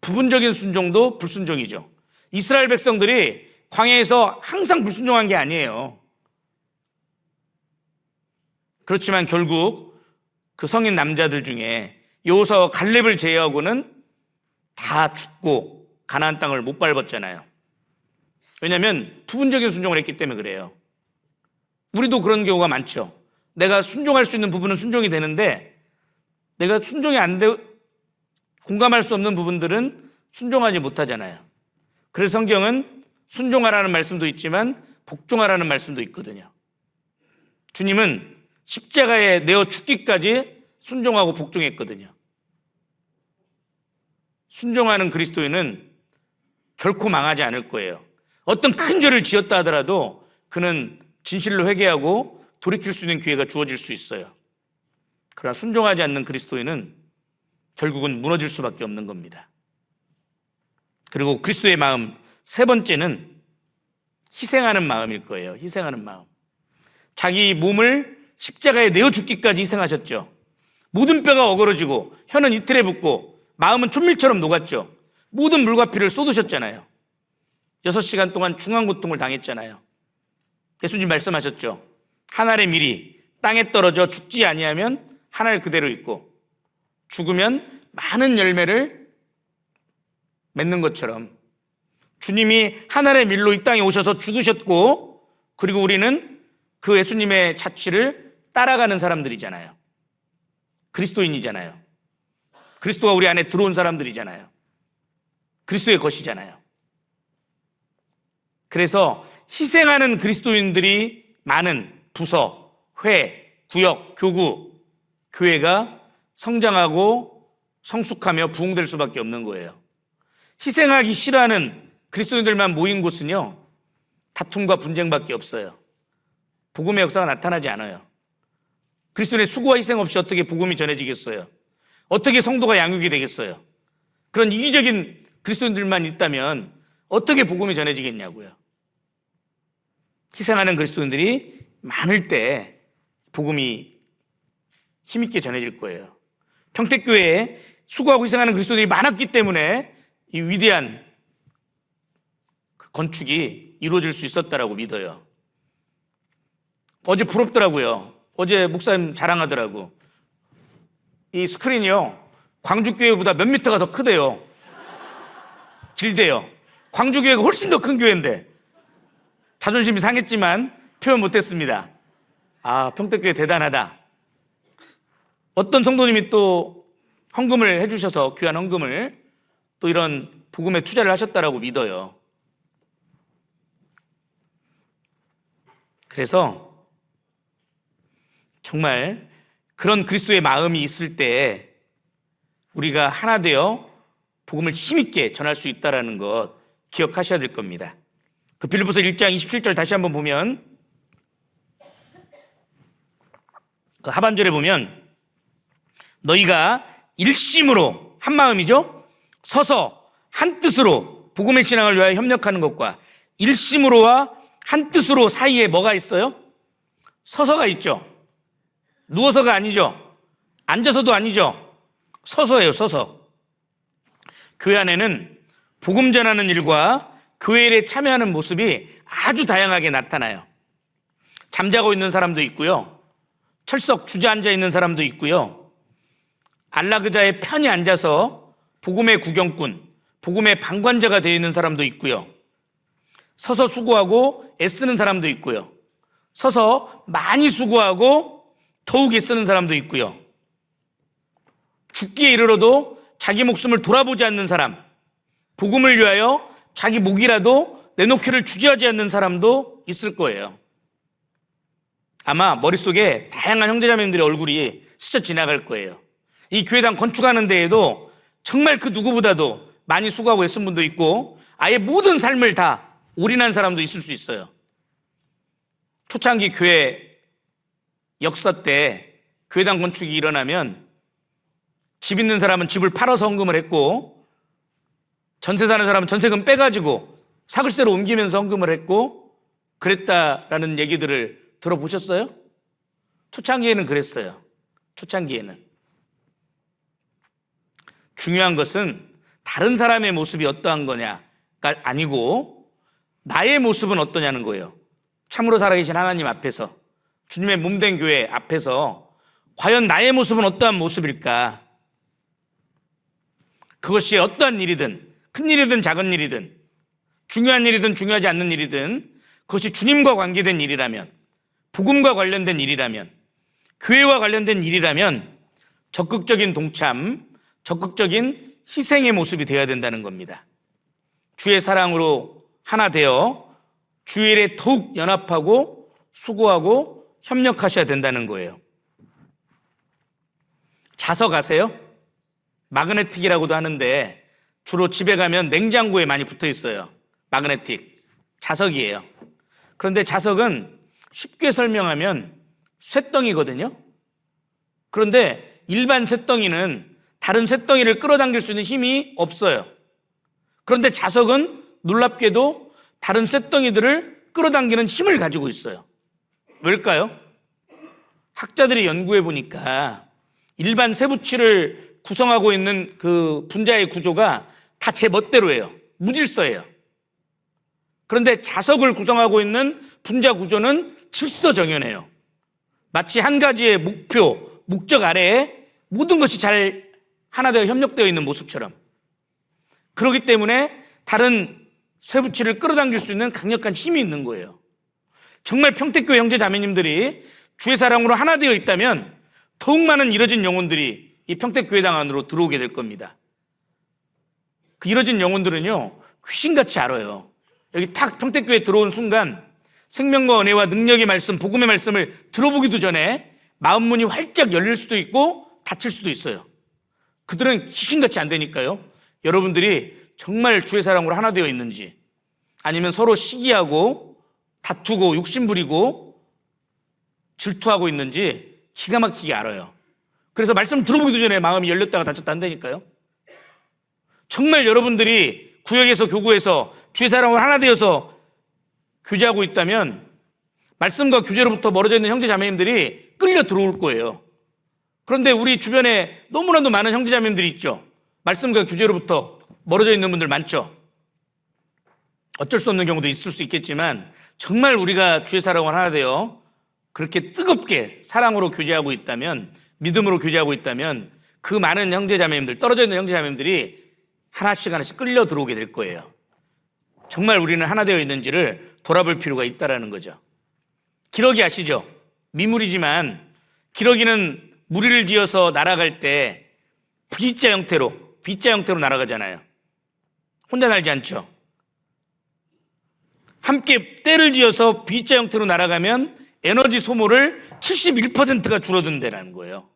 [SPEAKER 1] 부분적인 순종도 불순종이죠. 이스라엘 백성들이 광야에서 항상 불순종한 게 아니에요. 그렇지만 결국 그 성인 남자들 중에 여호수아와 갈렙을 제외하고는 다 죽고 가나안 땅을 못 밟았잖아요. 왜냐하면 부분적인 순종을 했기 때문에 그래요. 우리도 그런 경우가 많죠. 내가 순종할 수 있는 부분은 순종이 되는데 내가 순종이 안 돼, 공감할 수 없는 부분들은 순종하지 못하잖아요. 그래서 성경은 순종하라는 말씀도 있지만 복종하라는 말씀도 있거든요. 주님은 십자가에 내어 죽기까지 순종하고 복종했거든요. 순종하는 그리스도인은 결코 망하지 않을 거예요. 어떤 큰 죄를 지었다 하더라도 그는 진실로 회개하고 돌이킬 수 있는 기회가 주어질 수 있어요. 그러나 순종하지 않는 그리스도인은 결국은 무너질 수밖에 없는 겁니다. 그리고 그리스도의 마음 세 번째는 희생하는 마음일 거예요. 희생하는 마음. 자기 몸을 십자가에 내어 죽기까지 희생하셨죠. 모든 뼈가 어그러지고 혀는 이틀에 붓고 마음은 촛밀처럼 녹았죠. 모든 물과 피를 쏟으셨잖아요. 6시간 동안 중환고통을 당했잖아요. 예수님 말씀하셨죠. 한 알의 밀이 땅에 떨어져 죽지 아니하면 한 알 그대로 있고 죽으면 많은 열매를 맺는 것처럼 주님이 한 알의 밀로 이 땅에 오셔서 죽으셨고 그리고 우리는 그 예수님의 자취를 따라가는 사람들이잖아요. 그리스도인이잖아요. 그리스도가 우리 안에 들어온 사람들이잖아요. 그리스도의 것이잖아요. 그래서 희생하는 그리스도인들이 많은 부서, 회, 구역, 교구, 교회가 성장하고 성숙하며 부흥될 수밖에 없는 거예요. 희생하기 싫어하는 그리스도인들만 모인 곳은요, 다툼과 분쟁밖에 없어요. 복음의 역사가 나타나지 않아요. 그리스도인의 수고와 희생 없이 어떻게 복음이 전해지겠어요? 어떻게 성도가 양육이 되겠어요? 그런 이기적인 그리스도인들만 있다면 어떻게 복음이 전해지겠냐고요. 희생하는 그리스도인들이 많을 때 복음이 힘있게 전해질 거예요. 평택교회에 수고하고 희생하는 그리스도인들이 많았기 때문에 이 위대한 건축이 이루어질 수 있었다라고 믿어요. 어제 부럽더라고요. 어제 목사님 자랑하더라고. 이 스크린이요, 광주교회보다 몇 미터가 더 크대요. 길대요. 광주교회가 훨씬 더 큰 교회인데 자존심이 상했지만 표현 못했습니다. 아, 평택교회 대단하다. 어떤 성도님이 또 헌금을 해주셔서 귀한 헌금을 또 이런 복음에 투자를 하셨다라고 믿어요. 그래서 정말 그런 그리스도의 마음이 있을 때 우리가 하나 되어 복음을 힘있게 전할 수 있다는 것 기억하셔야 될 겁니다. 그 빌립보서 1장 27절 다시 한번 보면 그 하반절에 보면 너희가 일심으로 한 마음이죠. 서서 한 뜻으로 복음의 신앙을 위하여 협력하는 것과 일심으로와 한 뜻으로 사이에 뭐가 있어요? 서서가 있죠. 누워서가 아니죠. 앉아서도 아니죠. 서서예요. 서서. 교회 안에는 복음 전하는 일과 교회 일에 참여하는 모습이 아주 다양하게 나타나요. 잠자고 있는 사람도 있고요, 철석 주저앉아 있는 사람도 있고요, 안락의자에 편히 앉아서 복음의 구경꾼, 복음의 방관자가 되어 있는 사람도 있고요, 서서 수고하고 애쓰는 사람도 있고요, 서서 많이 수고하고 더욱 애쓰는 사람도 있고요, 죽기에 이르러도 자기 목숨을 돌아보지 않는 사람, 복음을 위하여 자기 목이라도 내놓기를 주저하지 않는 사람도 있을 거예요. 아마 머릿속에 다양한 형제자매님들의 얼굴이 스쳐 지나갈 거예요. 이 교회당 건축하는 데에도 정말 그 누구보다도 많이 수고하고 애쓴 분도 있고 아예 모든 삶을 다 올인한 사람도 있을 수 있어요. 초창기 교회 역사 때 교회당 건축이 일어나면 집 있는 사람은 집을 팔아서 헌금을 했고 전세 사는 사람은 전세금 빼가지고 사글세로 옮기면서 헌금을 했고 그랬다라는 얘기들을 들어보셨어요? 초창기에는 그랬어요. 초창기에는. 중요한 것은 다른 사람의 모습이 어떠한 거냐가 아니고 나의 모습은 어떠냐는 거예요. 참으로 살아계신 하나님 앞에서, 주님의 몸된 교회 앞에서 과연 나의 모습은 어떠한 모습일까? 그것이 어떠한 일이든, 큰 일이든 작은 일이든, 중요한 일이든 중요하지 않는 일이든, 그것이 주님과 관계된 일이라면, 복음과 관련된 일이라면, 교회와 관련된 일이라면 적극적인 동참, 적극적인 희생의 모습이 되어야 된다는 겁니다. 주의 사랑으로 하나 되어 주의 일에 더욱 연합하고 수고하고 협력하셔야 된다는 거예요. 자석 아세요? 마그네틱이라고도 하는데 주로 집에 가면 냉장고에 많이 붙어 있어요. 마그네틱, 자석이에요. 그런데 자석은 쉽게 설명하면 쇳덩이거든요. 그런데 일반 쇳덩이는 다른 쇳덩이를 끌어당길 수 있는 힘이 없어요. 그런데 자석은 놀랍게도 다른 쇳덩이들을 끌어당기는 힘을 가지고 있어요. 왜일까요? 학자들이 연구해 보니까 일반 쇠붙이를 구성하고 있는 그 분자의 구조가 다 제 멋대로예요. 무질서예요. 그런데 자석을 구성하고 있는 분자 구조는 질서정연해요. 마치 한 가지의 목표, 목적 아래에 모든 것이 잘 하나 되어 협력되어 있는 모습처럼. 그렇기 때문에 다른 쇠붙이를 끌어당길 수 있는 강력한 힘이 있는 거예요. 정말 평택교회 형제 자매님들이 주의 사랑으로 하나 되어 있다면 더욱 많은 이뤄진 영혼들이 이 평택교회당 안으로 들어오게 될 겁니다. 그 이뤄진 영혼들은요, 귀신같이 알아요. 여기 탁 평택교회에 들어온 순간 생명과 은혜와 능력의 말씀, 복음의 말씀을 들어보기도 전에 마음 문이 활짝 열릴 수도 있고 닫힐 수도 있어요. 그들은 귀신같이 안 되니까요. 여러분들이 정말 주의 사랑으로 하나 되어 있는지, 아니면 서로 시기하고 다투고 욕심부리고 질투하고 있는지 기가 막히게 알아요. 그래서 말씀 들어보기도 전에 마음이 열렸다가 닫혔다 한다니까요. 정말 여러분들이 구역에서 교구에서 주의 사랑으로 하나 되어서 교제하고 있다면 말씀과 교제로부터 멀어져 있는 형제 자매님들이 끌려 들어올 거예요. 그런데 우리 주변에 너무나도 많은 형제 자매님들이 있죠. 말씀과 교제로부터 멀어져 있는 분들 많죠. 어쩔 수 없는 경우도 있을 수 있겠지만 정말 우리가 주의 사랑으로 하나 되어 그렇게 뜨겁게 사랑으로 교제하고 있다면, 믿음으로 교제하고 있다면 그 많은 형제 자매님들, 떨어져 있는 형제 자매님들이 하나씩 하나씩 끌려 들어오게 될 거예요. 정말 우리는 하나 되어 있는지를 돌아볼 필요가 있다는 거죠. 기러기 아시죠? 미물이지만 기러기는 무리를 지어서 날아갈 때 V자 형태로 날아가잖아요. 혼자 날지 않죠. 함께 떼를 지어서 V자 형태로 날아가면 에너지 소모를 71%가 줄어든다는 거예요.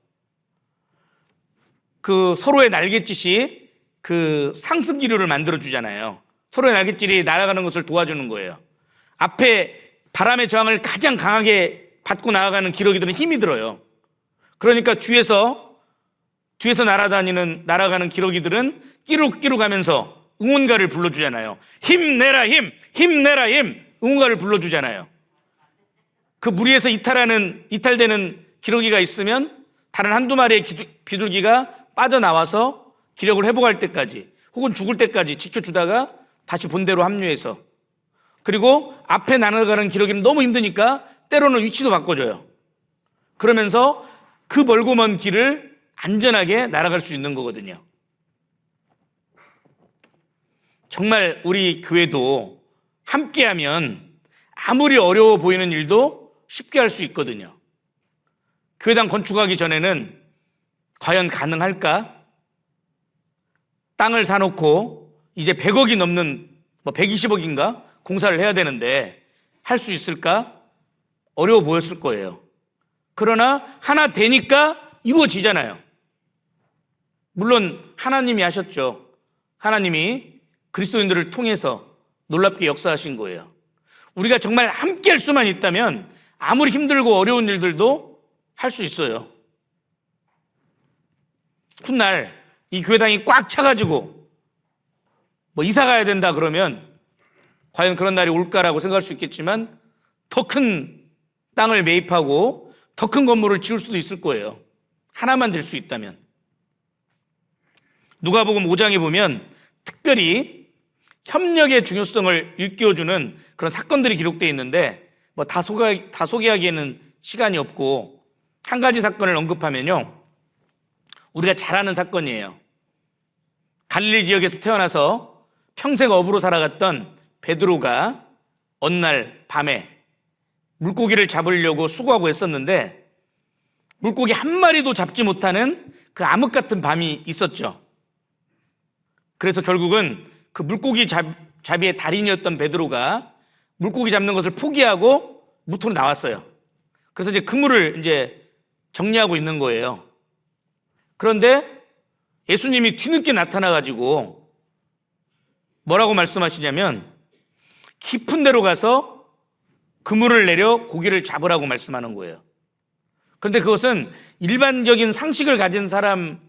[SPEAKER 1] 그 서로의 날갯짓이 그 상승 기류를 만들어 주잖아요. 서로의 날갯짓이 날아가는 것을 도와주는 거예요. 앞에 바람의 저항을 가장 강하게 받고 나아가는 기러기들은 힘이 들어요. 그러니까 뒤에서 날아가는 기러기들은 끼룩끼룩 하면서 응원가를 불러주잖아요. 힘내라 힘, 힘내라 힘, 응원가를 불러주잖아요. 그 무리에서 이탈되는 기러기가 있으면 다른 한두 마리의 비둘기가 빠져나와서 기력을 회복할 때까지 혹은 죽을 때까지 지켜주다가 다시 본대로 합류해서, 그리고 앞에 날아가는 기러기는 너무 힘드니까 때로는 위치도 바꿔줘요. 그러면서 그 멀고 먼 길을 안전하게 날아갈 수 있는 거거든요. 정말 우리 교회도 함께하면 아무리 어려워 보이는 일도 쉽게 할 수 있거든요. 교회당 건축하기 전에는 과연 가능할까? 땅을 사놓고 이제 100억이 넘는 120억인가 공사를 해야 되는데 할 수 있을까? 어려워 보였을 거예요. 그러나 하나 되니까 이루어지잖아요. 물론 하나님이 하셨죠. 하나님이 그리스도인들을 통해서 놀랍게 역사하신 거예요. 우리가 정말 함께 할 수만 있다면 아무리 힘들고 어려운 일들도 할 수 있어요. 훗날 이 교회당이 꽉 차가지고 이사 가야 된다 그러면 과연 그런 날이 올까라고 생각할 수 있겠지만 더 큰 땅을 매입하고 더 큰 건물을 지을 수도 있을 거예요. 하나만 될 수 있다면. 누가복음 5장에 보면 특별히 협력의 중요성을 일깨워주는 그런 사건들이 기록되어 있는데 뭐 다 소개하기에는 시간이 없고 한 가지 사건을 언급하면요, 우리가 잘 아는 사건이에요. 갈릴리 지역에서 태어나서 평생 어부로 살아갔던 베드로가 어느 날 밤에 물고기를 잡으려고 수고하고 했었는데 물고기 한 마리도 잡지 못하는 그 암흑 같은 밤이 있었죠. 그래서 결국은 그 물고기 잡이의 달인이었던 베드로가 물고기 잡는 것을 포기하고 무토로 나왔어요. 그래서 이제 그물을 이제 정리하고 있는 거예요. 그런데 예수님이 뒤늦게 나타나가지고 뭐라고 말씀하시냐면 깊은 데로 가서 그물을 내려 고기를 잡으라고 말씀하는 거예요. 그런데 그것은 일반적인 상식을 가진 사람의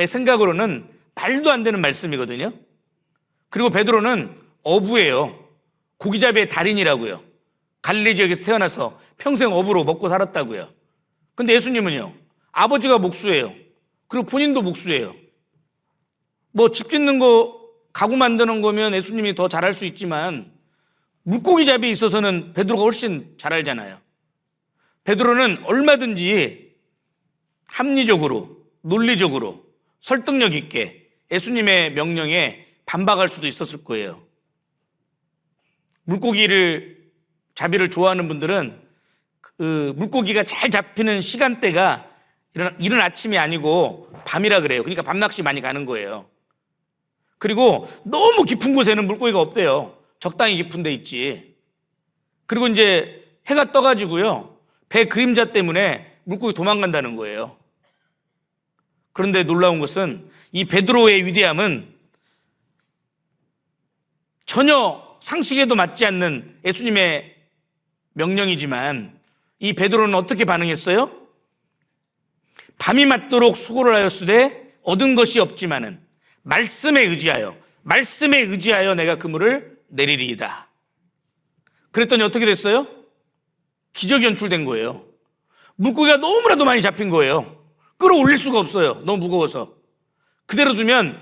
[SPEAKER 1] 생각으로는 말도 안 되는 말씀이거든요. 그리고 베드로는 어부예요. 고기잡이의 달인이라고요. 갈릴리 지역에서 태어나서 평생 어부로 먹고 살았다고요. 근데 예수님은요, 아버지가 목수예요. 그리고 본인도 목수예요. 뭐 집 짓는 거, 가구 만드는 거면 예수님이 더 잘할 수 있지만 물고기 잡이에 있어서는 베드로가 훨씬 잘 알잖아요. 베드로는 얼마든지 합리적으로, 논리적으로, 설득력 있게 예수님의 명령에 반박할 수도 있었을 거예요. 자비를 좋아하는 분들은 그 물고기가 잘 잡히는 시간대가 이른 아침이 아니고 밤이라 그래요. 그러니까 밤낚시 많이 가는 거예요. 그리고 너무 깊은 곳에는 물고기가 없대요. 적당히 깊은 데 있지. 그리고 이제 해가 떠가지고요, 배 그림자 때문에 물고기 도망간다는 거예요. 그런데 놀라운 것은 이 베드로의 위대함은 전혀 상식에도 맞지 않는 예수님의 명령이지만 이 베드로는 어떻게 반응했어요? 밤이 맞도록 수고를 하였으되 얻은 것이 없지만은 말씀에 의지하여 내가 그물을 내리리이다. 그랬더니 어떻게 됐어요? 기적이 연출된 거예요. 물고기가 너무나도 많이 잡힌 거예요. 끌어올릴 수가 없어요. 너무 무거워서. 그대로 두면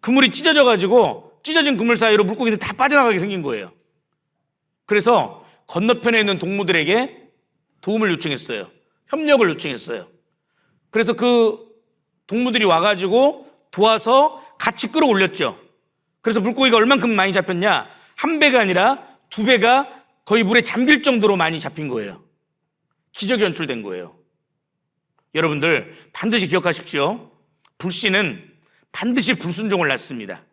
[SPEAKER 1] 그물이 찢어진 그물 사이로 물고기들이 다 빠져나가게 생긴 거예요. 그래서 건너편에 있는 동무들에게 도움을 요청했어요. 협력을 요청했어요. 그래서 그 동무들이 와가지고 도와서 같이 끌어올렸죠. 그래서 물고기가 얼만큼 많이 잡혔냐? 한 배가 아니라 두 배가 거의 물에 잠길 정도로 많이 잡힌 거예요. 기적이 연출된 거예요. 여러분들 반드시 기억하십시오. 불신은 반드시 불순종을 낳습니다.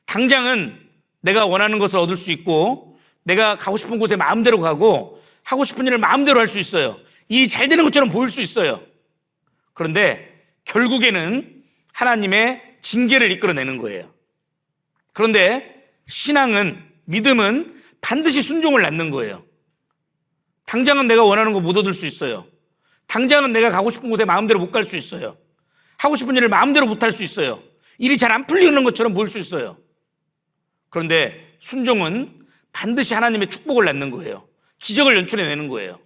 [SPEAKER 1] 당장은 내가 원하는 것을 얻을 수 있고 내가 가고 싶은 곳에 마음대로 가고 하고 싶은 일을 마음대로 할 수 있어요. 일이 잘 되는 것처럼 보일 수 있어요. 그런데 결국에는 하나님의 징계를 이끌어내는 거예요. 그런데 신앙은, 믿음은 반드시 순종을 낳는 거예요. 당장은 내가 원하는 거 못 얻을 수 있어요. 당장은 내가 가고 싶은 곳에 마음대로 못 갈 수 있어요. 하고 싶은 일을 마음대로 못 할 수 있어요. 일이 잘 안 풀리는 것처럼 보일 수 있어요. 그런데 순종은 반드시 하나님의 축복을 낳는 거예요. 기적을 연출해내는 거예요.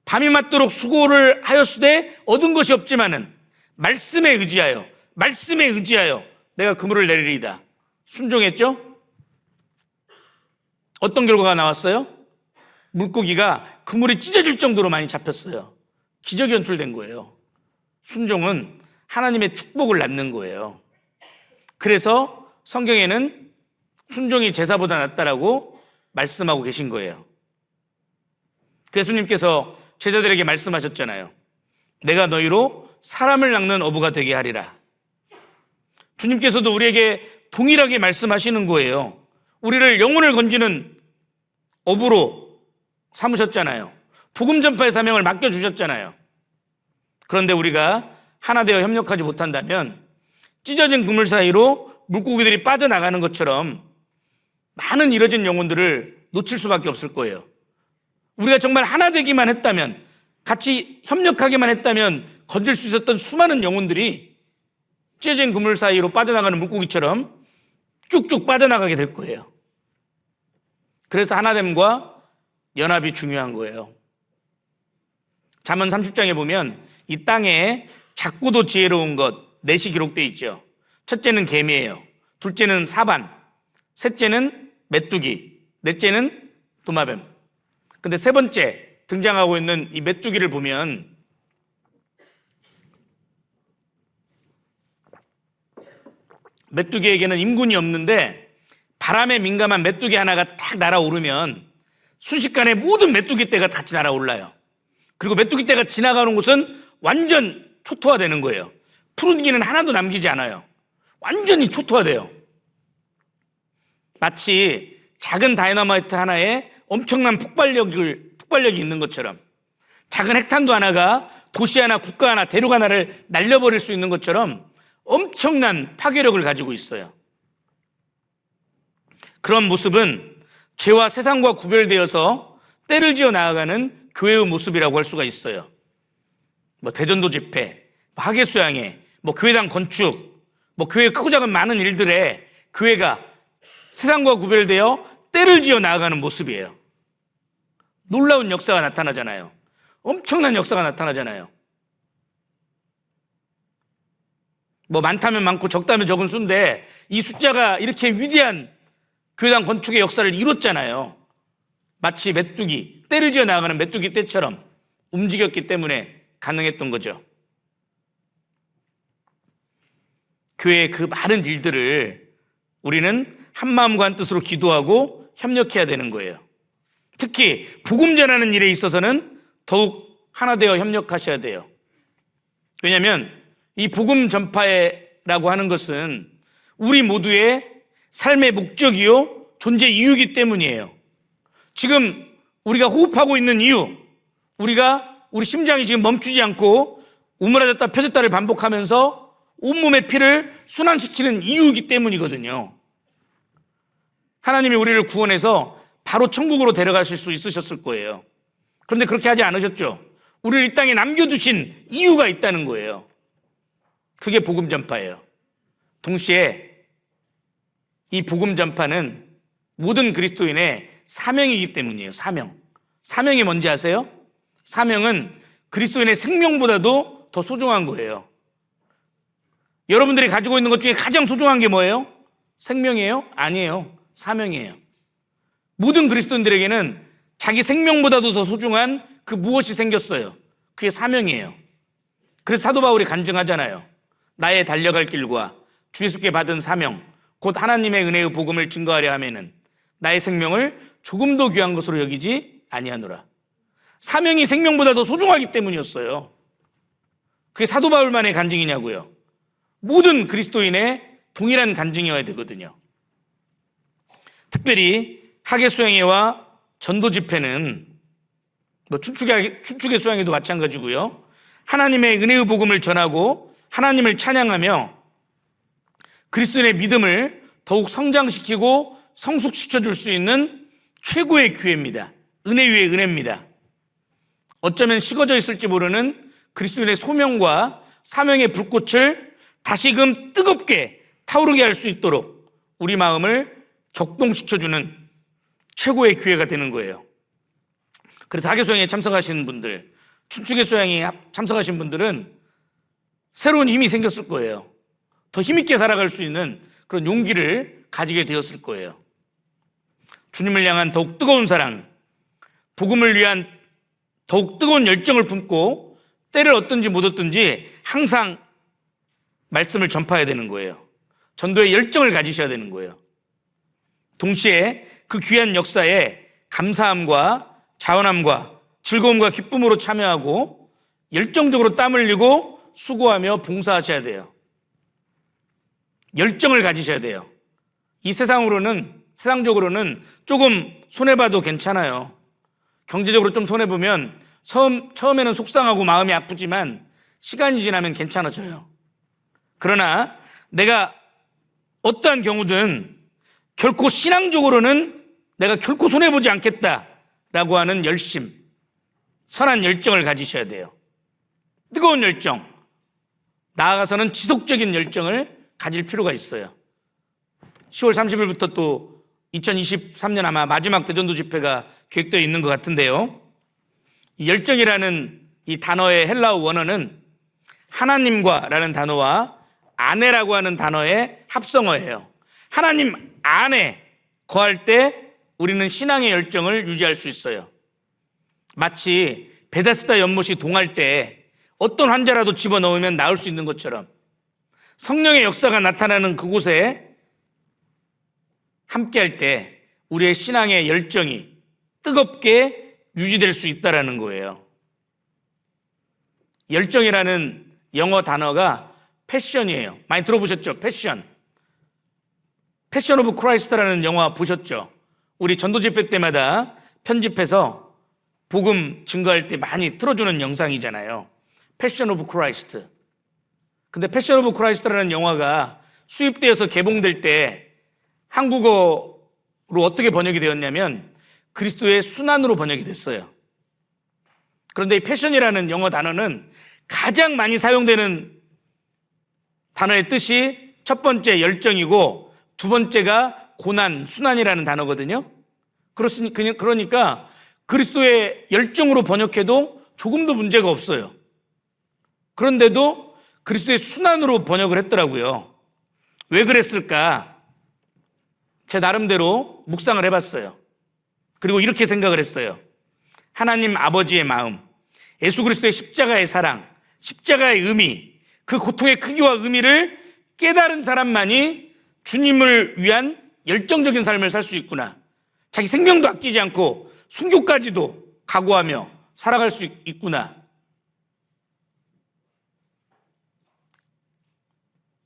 [SPEAKER 1] 밤이 맞도록 수고를 하였으되 얻은 것이 없지만은 말씀에 의지하여 내가 그물을 내리리이다. 순종했죠? 어떤 결과가 나왔어요? 물고기가 그물이 찢어질 정도로 많이 잡혔어요. 기적이 연출된 거예요. 순종은 하나님의 축복을 낳는 거예요. 그래서 성경에는 순종이 제사보다 낫다라고 말씀하고 계신 거예요. 예수님께서 제자들에게 말씀하셨잖아요. 내가 너희로 사람을 낚는 어부가 되게 하리라. 주님께서도 우리에게 동일하게 말씀하시는 거예요. 우리를 영혼을 건지는 어부로 삼으셨잖아요. 복음 전파의 사명을 맡겨주셨잖아요. 그런데 우리가 하나 되어 협력하지 못한다면 찢어진 그물 사이로 물고기들이 빠져나가는 것처럼 많은 잃어진 영혼들을 놓칠 수밖에 없을 거예요. 우리가 정말 하나 되기만 했다면, 같이 협력하기만 했다면 건질 수 있었던 수많은 영혼들이 찢어진 그물 사이로 빠져나가는 물고기처럼 쭉쭉 빠져나가게 될 거예요. 그래서 하나됨과 연합이 중요한 거예요. 잠언 30장에 보면 이 땅에 작고도 지혜로운 것 넷이 기록되어 있죠. 첫째는 개미예요. 둘째는 사반, 셋째는 메뚜기, 넷째는 도마뱀. 근데 세 번째 등장하고 있는 이 메뚜기를 보면 메뚜기에게는 임군이 없는데 바람에 민감한 메뚜기 하나가 탁 날아오르면 순식간에 모든 메뚜기 떼가 같이 날아올라요. 그리고 메뚜기 떼가 지나가는 곳은 완전 초토화되는 거예요. 푸른 기는 하나도 남기지 않아요. 완전히 초토화돼요. 마치 작은 다이너마이트 하나에 엄청난 폭발력이 있는 것처럼, 작은 핵탄두 하나가 도시 하나, 국가 하나, 대륙 하나를 날려버릴 수 있는 것처럼 엄청난 파괴력을 가지고 있어요. 그런 모습은 죄와 세상과 구별되어서 때를 지어 나아가는 교회의 모습이라고 할 수가 있어요. 대전도 집회, 하계수양회, 교회당 건축, 교회 크고 작은 많은 일들에 교회가 세상과 구별되어 때를 지어 나아가는 모습이에요. 놀라운 역사가 나타나잖아요. 엄청난 역사가 나타나잖아요. 많다면 많고 적다면 적은 수인데 이 숫자가 이렇게 위대한 교회당 건축의 역사를 이뤘잖아요. 마치 메뚜기, 때를 지어 나아가는 메뚜기 떼처럼 움직였기 때문에 가능했던 거죠. 교회의 그 많은 일들을 우리는 한 마음과 한 뜻으로 기도하고 협력해야 되는 거예요. 특히 복음 전하는 일에 있어서는 더욱 하나 되어 협력하셔야 돼요. 왜냐하면 이 복음 전파라고 하는 것은 우리 모두의 삶의 목적이요 존재 이유이기 때문이에요. 지금 우리가 호흡하고 있는 이유, 우리 심장이 지금 멈추지 않고 우물아졌다 펴졌다를 반복하면서 온몸의 피를 순환시키는 이유이기 때문이거든요. 하나님이 우리를 구원해서 바로 천국으로 데려가실 수 있으셨을 거예요. 그런데 그렇게 하지 않으셨죠. 우리를 이 땅에 남겨두신 이유가 있다는 거예요. 그게 복음 전파예요. 동시에 이 복음 전파는 모든 그리스도인의 사명이기 때문이에요. 사명이 뭔지 아세요? 사명은 그리스도인의 생명보다도 더 소중한 거예요. 여러분들이 가지고 있는 것 중에 가장 소중한 게 뭐예요? 생명이에요? 아니에요. 사명이에요. 모든 그리스도인들에게는 자기 생명보다도 더 소중한 그 무엇이 생겼어요. 그게 사명이에요. 그래서 사도 바울이 간증하잖아요. 나의 달려갈 길과 주 예수께 받은 사명, 곧 하나님의 은혜의 복음을 증거하려 하면은 나의 생명을 조금도 귀한 것으로 여기지 아니하노라. 사명이 생명보다 더 소중하기 때문이었어요. 그게 사도 바울만의 간증이냐고요. 모든 그리스도인의 동일한 간증이어야 되거든요. 특별히 하계수양회와 전도집회는 춘추계 수양회도 마찬가지고요. 하나님의 은혜의 복음을 전하고 하나님을 찬양하며 그리스도인의 믿음을 더욱 성장시키고 성숙시켜 줄 수 있는 최고의 기회입니다. 은혜 위에 은혜입니다. 어쩌면 식어져 있을지 모르는 그리스도인의 소명과 사명의 불꽃을 다시금 뜨겁게 타오르게 할 수 있도록 우리 마음을 격동시켜주는 최고의 기회가 되는 거예요. 그래서 하계수양에 참석하시는 분들, 춘추계 수양에 참석하신 분들은 새로운 힘이 생겼을 거예요. 더 힘있게 살아갈 수 있는 그런 용기를 가지게 되었을 거예요. 주님을 향한 더욱 뜨거운 사랑, 복음을 위한 더욱 뜨거운 열정을 품고 때를 얻든지 못 얻든지 항상 말씀을 전파해야 되는 거예요. 전도의 열정을 가지셔야 되는 거예요. 동시에 그 귀한 역사에 감사함과 자원함과 즐거움과 기쁨으로 참여하고 열정적으로 땀 흘리고 수고하며 봉사하셔야 돼요. 열정을 가지셔야 돼요. 이 세상적으로는 조금 손해봐도 괜찮아요. 경제적으로 좀 손해보면 처음에는 속상하고 마음이 아프지만 시간이 지나면 괜찮아져요. 그러나 내가 어떠한 경우든 결코 신앙적으로는 내가 결코 손해보지 않겠다라고 하는 열심, 선한 열정을 가지셔야 돼요. 뜨거운 열정, 나아가서는 지속적인 열정을 가질 필요가 있어요. 10월 30일부터 또 2023년 아마 마지막 대전도 집회가 계획되어 있는 것 같은데요. 이 열정이라는 이 단어의 헬라어 원어는 하나님과 라는 단어와 아내라고 하는 단어의 합성어예요. 하나님 안에 거할 때 우리는 신앙의 열정을 유지할 수 있어요. 마치 베데스다 연못이 동할 때 어떤 환자라도 집어넣으면 나을 수 있는 것처럼 성령의 역사가 나타나는 그곳에 함께할 때 우리의 신앙의 열정이 뜨겁게 유지될 수 있다는 거예요. 열정이라는 영어 단어가 패션이에요. 많이 들어보셨죠? 패션 오브 크라이스트라는 영화 보셨죠? 우리 전도 집회 때마다 편집해서 복음 증거할 때 많이 틀어주는 영상이잖아요. 패션 오브 크라이스트. 근데 패션 오브 크라이스트라는 영화가 수입되어서 개봉될 때 한국어로 어떻게 번역이 되었냐면 그리스도의 순환으로 번역이 됐어요. 그런데 이 패션이라는 영어 단어는 가장 많이 사용되는 단어의 뜻이 첫 번째 열정이고 두 번째가 고난, 순환이라는 단어거든요. 그러니까 그리스도의 열정으로 번역해도 조금도 문제가 없어요. 그런데도 그리스도의 순환으로 번역을 했더라고요. 왜 그랬을까? 제 나름대로 묵상을 해봤어요. 그리고 이렇게 생각을 했어요. 하나님 아버지의 마음, 예수 그리스도의 십자가의 사랑, 십자가의 의미, 그 고통의 크기와 의미를 깨달은 사람만이 주님을 위한 열정적인 삶을 살 수 있구나. 자기 생명도 아끼지 않고 순교까지도 각오하며 살아갈 수 있구나.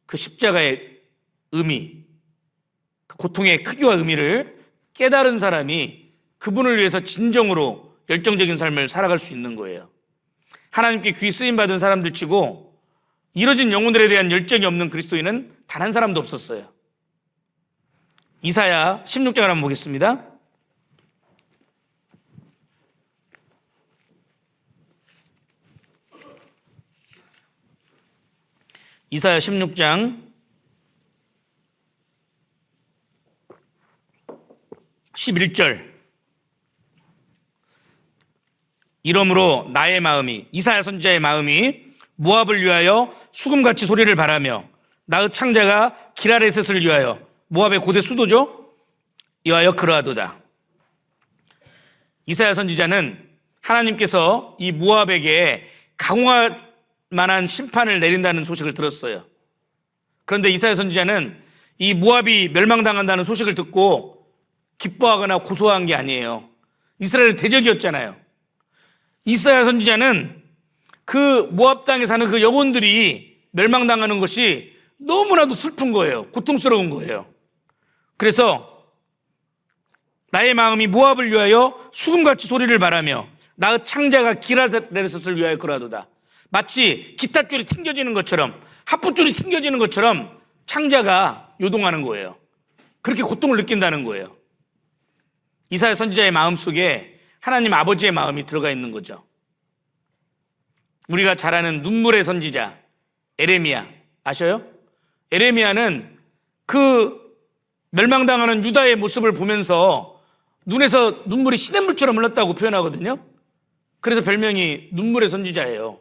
[SPEAKER 1] 그 십자가의 의미, 그 고통의 크기와 의미를 깨달은 사람이 그분을 위해서 진정으로 열정적인 삶을 살아갈 수 있는 거예요. 하나님께 귀 쓰임받은 사람들 치고 이뤄진 영혼들에 대한 열정이 없는 그리스도인은 단 한 사람도 없었어요. 이사야 16장을 한번 보겠습니다. 이사야 16장 11절. 이러므로 나의 마음이, 이사야 선지자의 마음이 모압을 위하여 수금같이 소리를 바라며 나의 창자가 기라레셋을 위하여, 모압의 고대 수도죠, 이하여 그러하도다. 이사야 선지자는 하나님께서 이 모압에게 강호할 만한 심판을 내린다는 소식을 들었어요. 그런데 이사야 선지자는 이 모압이 멸망당한다는 소식을 듣고 기뻐하거나 고소한 게 아니에요. 이스라엘의 대적이었잖아요. 이사야 선지자는 그 모압 땅에 사는 그 영혼들이 멸망당하는 것이 너무나도 슬픈 거예요. 고통스러운 거예요. 그래서 나의 마음이 모압을 위하여 수금같이 소리를 바라며 나의 창자가 기라레셋을 위하여 그러하도다. 마치 기타줄이 튕겨지는 것처럼, 하프줄이 튕겨지는 것처럼 창자가 요동하는 거예요. 그렇게 고통을 느낀다는 거예요. 이사야 선지자의 마음속에 하나님 아버지의 마음이 들어가 있는 거죠. 우리가 잘 아는 눈물의 선지자 에레미야 아셔요? 에레미야는 그 멸망당하는 유다의 모습을 보면서 눈에서 눈물이 시냇물처럼 흘렀다고 표현하거든요. 그래서 별명이 눈물의 선지자예요.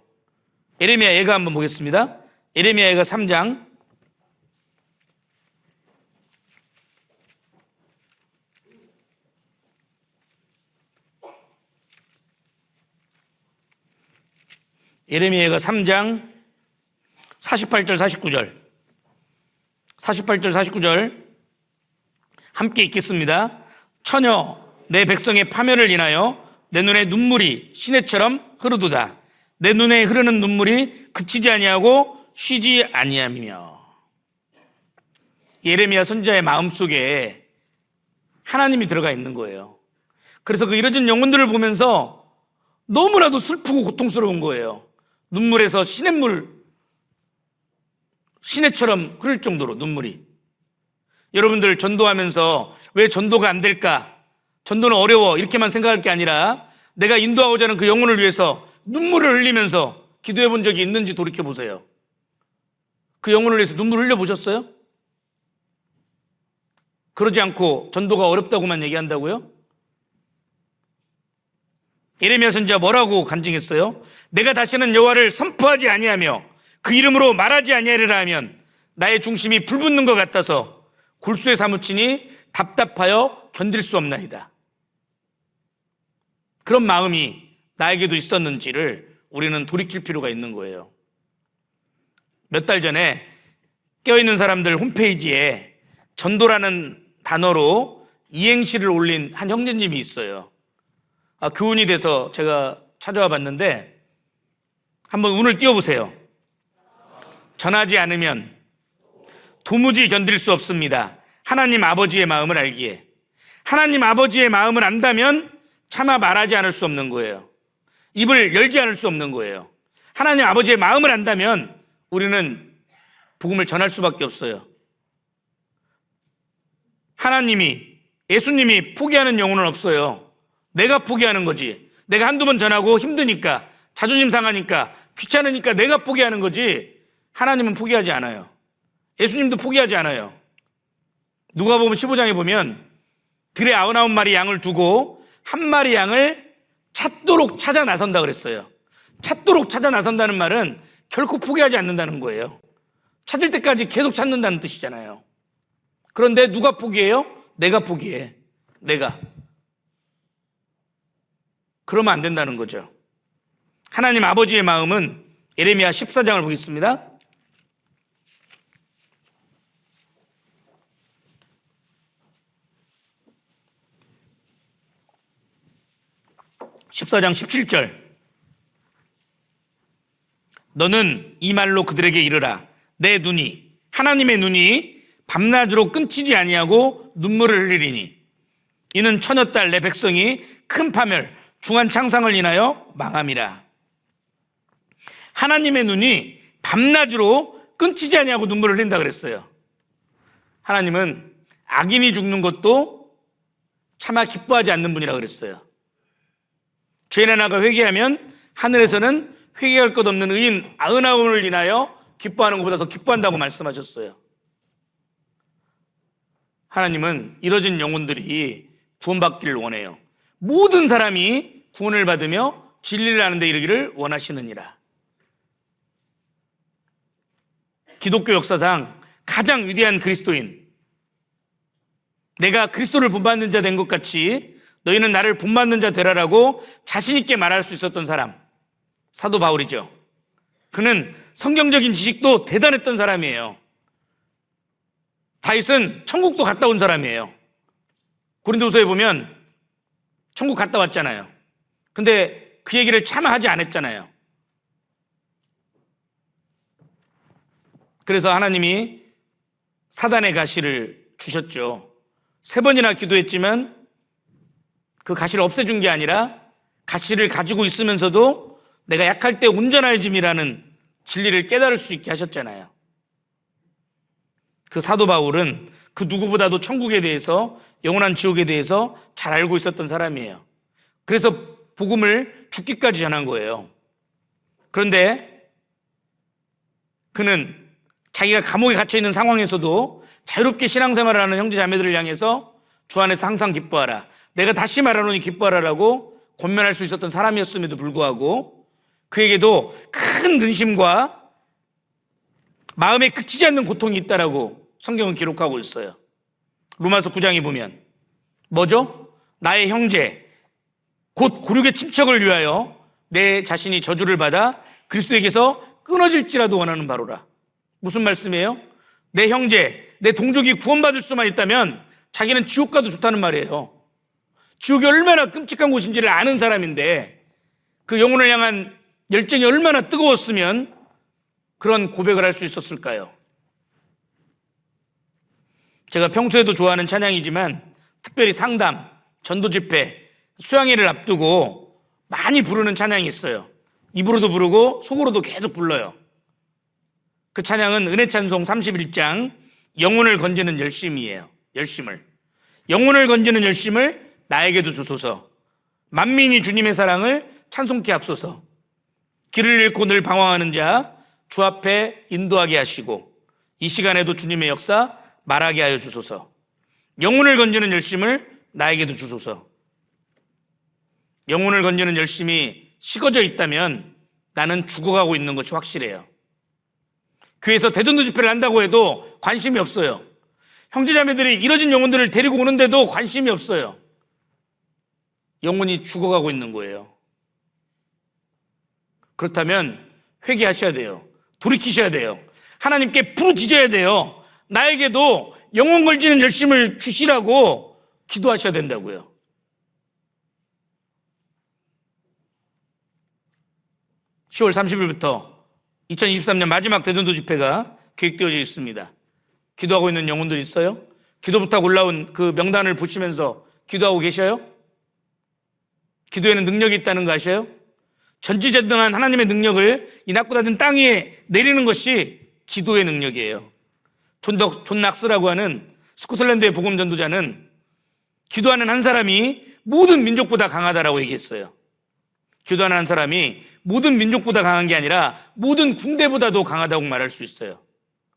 [SPEAKER 1] 에레미야 예가 한번 보겠습니다. 에레미야 예가 3장 48절 49절 함께 읽겠습니다. 처녀 내 백성의 파멸을 인하여 내 눈에 눈물이 시내처럼 흐르도다. 내 눈에 흐르는 눈물이 그치지 아니하고 쉬지 아니하며. 예레미야 선지자의 마음속에 하나님이 들어가 있는 거예요. 그래서 그 이뤄진 영혼들을 보면서 너무나도 슬프고 고통스러운 거예요. 눈물에서 시내처럼 흐를 정도로 눈물이. 여러분들 전도하면서 왜 전도가 안 될까? 전도는 어려워 이렇게만 생각할 게 아니라 내가 인도하고자 하는 그 영혼을 위해서 눈물을 흘리면서 기도해 본 적이 있는지 돌이켜 보세요. 그 영혼을 위해서 눈물을 흘려 보셨어요? 그러지 않고 전도가 어렵다고만 얘기한다고요? 예레미야 선지자 뭐라고 간증했어요? 내가 다시는 여호와를 선포하지 아니하며 그 이름으로 말하지 아니하리라 하면 나의 중심이 불붙는 것 같아서 골수에 사무치니 답답하여 견딜 수 없나이다. 그런 마음이 나에게도 있었는지를 우리는 돌이킬 필요가 있는 거예요. 몇 달 전에 깨어있는 사람들 홈페이지에 전도라는 단어로 이행시를 올린 한 형제님이 있어요. 교훈이 돼서 제가 찾아와 봤는데 한번 운을 띄워보세요. 전하지 않으면 도무지 견딜 수 없습니다. 하나님 아버지의 마음을 알기에. 하나님 아버지의 마음을 안다면 차마 말하지 않을 수 없는 거예요. 입을 열지 않을 수 없는 거예요. 하나님 아버지의 마음을 안다면 우리는 복음을 전할 수밖에 없어요. 하나님이, 예수님이 포기하는 영혼은 없어요. 내가 포기하는 거지. 내가 한두 번 전하고 힘드니까, 자존심 상하니까, 귀찮으니까 내가 포기하는 거지. 하나님은 포기하지 않아요. 예수님도 포기하지 않아요. 누가복음 15장에 보면 들에 99마리 양을 두고 한 마리 양을 찾도록 찾아 나선다 그랬어요. 찾도록 찾아 나선다는 말은 결코 포기하지 않는다는 거예요. 찾을 때까지 계속 찾는다는 뜻이잖아요. 그런데 누가 포기해요? 내가 포기해. 내가. 그러면 안 된다는 거죠. 하나님 아버지의 마음은 예레미야 14장을 보겠습니다. 14장 17절. 너는 이 말로 그들에게 이르라. 내 눈이, 하나님의 눈이 밤낮으로 끊치지 아니하고 눈물을 흘리리니 이는 처녀딸 내 백성이 큰 파멸 중한 창상을 인하여 망함이라. 하나님의 눈이 밤낮으로 끊치지 아니하고 눈물을 흘린다 그랬어요. 하나님은 악인이 죽는 것도 차마 기뻐하지 않는 분이라 그랬어요. 죄인 하나가 회개하면 하늘에서는 회개할 것 없는 의인 99을 인하여 기뻐하는 것보다 더 기뻐한다고 말씀하셨어요. 하나님은 이뤄진 영혼들이 구원받기를 원해요. 모든 사람이 구원을 받으며 진리를 아는 데 이르기를 원하시느니라. 기독교 역사상 가장 위대한 그리스도인, 내가 그리스도를 본받는 자 된 것 같이 너희는 나를 본받는 자 되라라고 자신 있게 말할 수 있었던 사람, 사도 바울이죠. 그는 성경적인 지식도 대단했던 사람이에요. 다윗은 천국도 갔다 온 사람이에요. 고린도후서에 보면 천국 갔다 왔잖아요. 근데 그 얘기를 차마 하지 않았잖아요. 그래서 하나님이 사단의 가시를 주셨죠. 3번이나 기도했지만 그 가시를 없애준 게 아니라 가시를 가지고 있으면서도 내가 약할 때 온전해짐이라는 진리를 깨달을 수 있게 하셨잖아요. 그 사도 바울은 그 누구보다도 천국에 대해서, 영원한 지옥에 대해서 잘 알고 있었던 사람이에요. 그래서 복음을 죽기까지 전한 거예요. 그런데 그는 자기가 감옥에 갇혀있는 상황에서도 자유롭게 신앙생활을 하는 형제 자매들을 향해서 주 안에서 항상 기뻐하라, 내가 다시 말하노니 기뻐하라라고 권면할 수 있었던 사람이었음에도 불구하고 그에게도 큰 근심과 마음에 그치지 않는 고통이 있다라고 성경은 기록하고 있어요. 로마서 9장에 보면 뭐죠? 나의 형제 곧 고륙의 침척을 위하여 내 자신이 저주를 받아 그리스도에게서 끊어질지라도 원하는 바로라. 무슨 말씀이에요? 내 형제, 내 동족이 구원받을 수만 있다면 자기는 지옥 가도 좋다는 말이에요. 지옥이 얼마나 끔찍한 곳인지를 아는 사람인데 그 영혼을 향한 열정이 얼마나 뜨거웠으면 그런 고백을 할 수 있었을까요? 제가 평소에도 좋아하는 찬양이지만 특별히 상담, 전도 집회, 수양회를 앞두고 많이 부르는 찬양이 있어요. 입으로도 부르고 속으로도 계속 불러요. 그 찬양은 은혜찬송 31장 영혼을 건지는 열심이에요. 열심을. 영혼을 건지는 열심을 나에게도 주소서. 만민이 주님의 사랑을 찬송케 합소서. 길을 잃고 늘 방황하는 자 주 앞에 인도하게 하시고 이 시간에도 주님의 역사 말하게 하여 주소서. 영혼을 건지는 열심을 나에게도 주소서. 영혼을 건지는 열심이 식어져 있다면 나는 죽어가고 있는 것이 확실해요. 교회에서 대전도 집회를 한다고 해도 관심이 없어요. 형제자매들이 이뤄진 영혼들을 데리고 오는데도 관심이 없어요. 영혼이 죽어가고 있는 거예요. 그렇다면 회개하셔야 돼요. 돌이키셔야 돼요. 하나님께 부르짖어야 돼요. 나에게도 영혼 걸지는 열심을 주시라고 기도하셔야 된다고요. (10월 30일부터) 2023년 마지막 대전도 집회가 계획되어져 있습니다. 기도하고 있는 영혼들 있어요? 기도 부탁 올라온 그 명단을 보시면서 기도하고 계셔요? 기도에는 능력이 있다는 거 아셔요? 전지전능한 하나님의 능력을 이 낮고 낮은 땅 위에 내리는 것이 기도의 능력이에요. 존 낙스라고 하는 스코틀랜드의 복음 전도자는 기도하는 한 사람이 모든 민족보다 강하다라고 얘기했어요. 기도하는 한 사람이 모든 민족보다 강한 게 아니라 모든 군대보다도 강하다고 말할 수 있어요.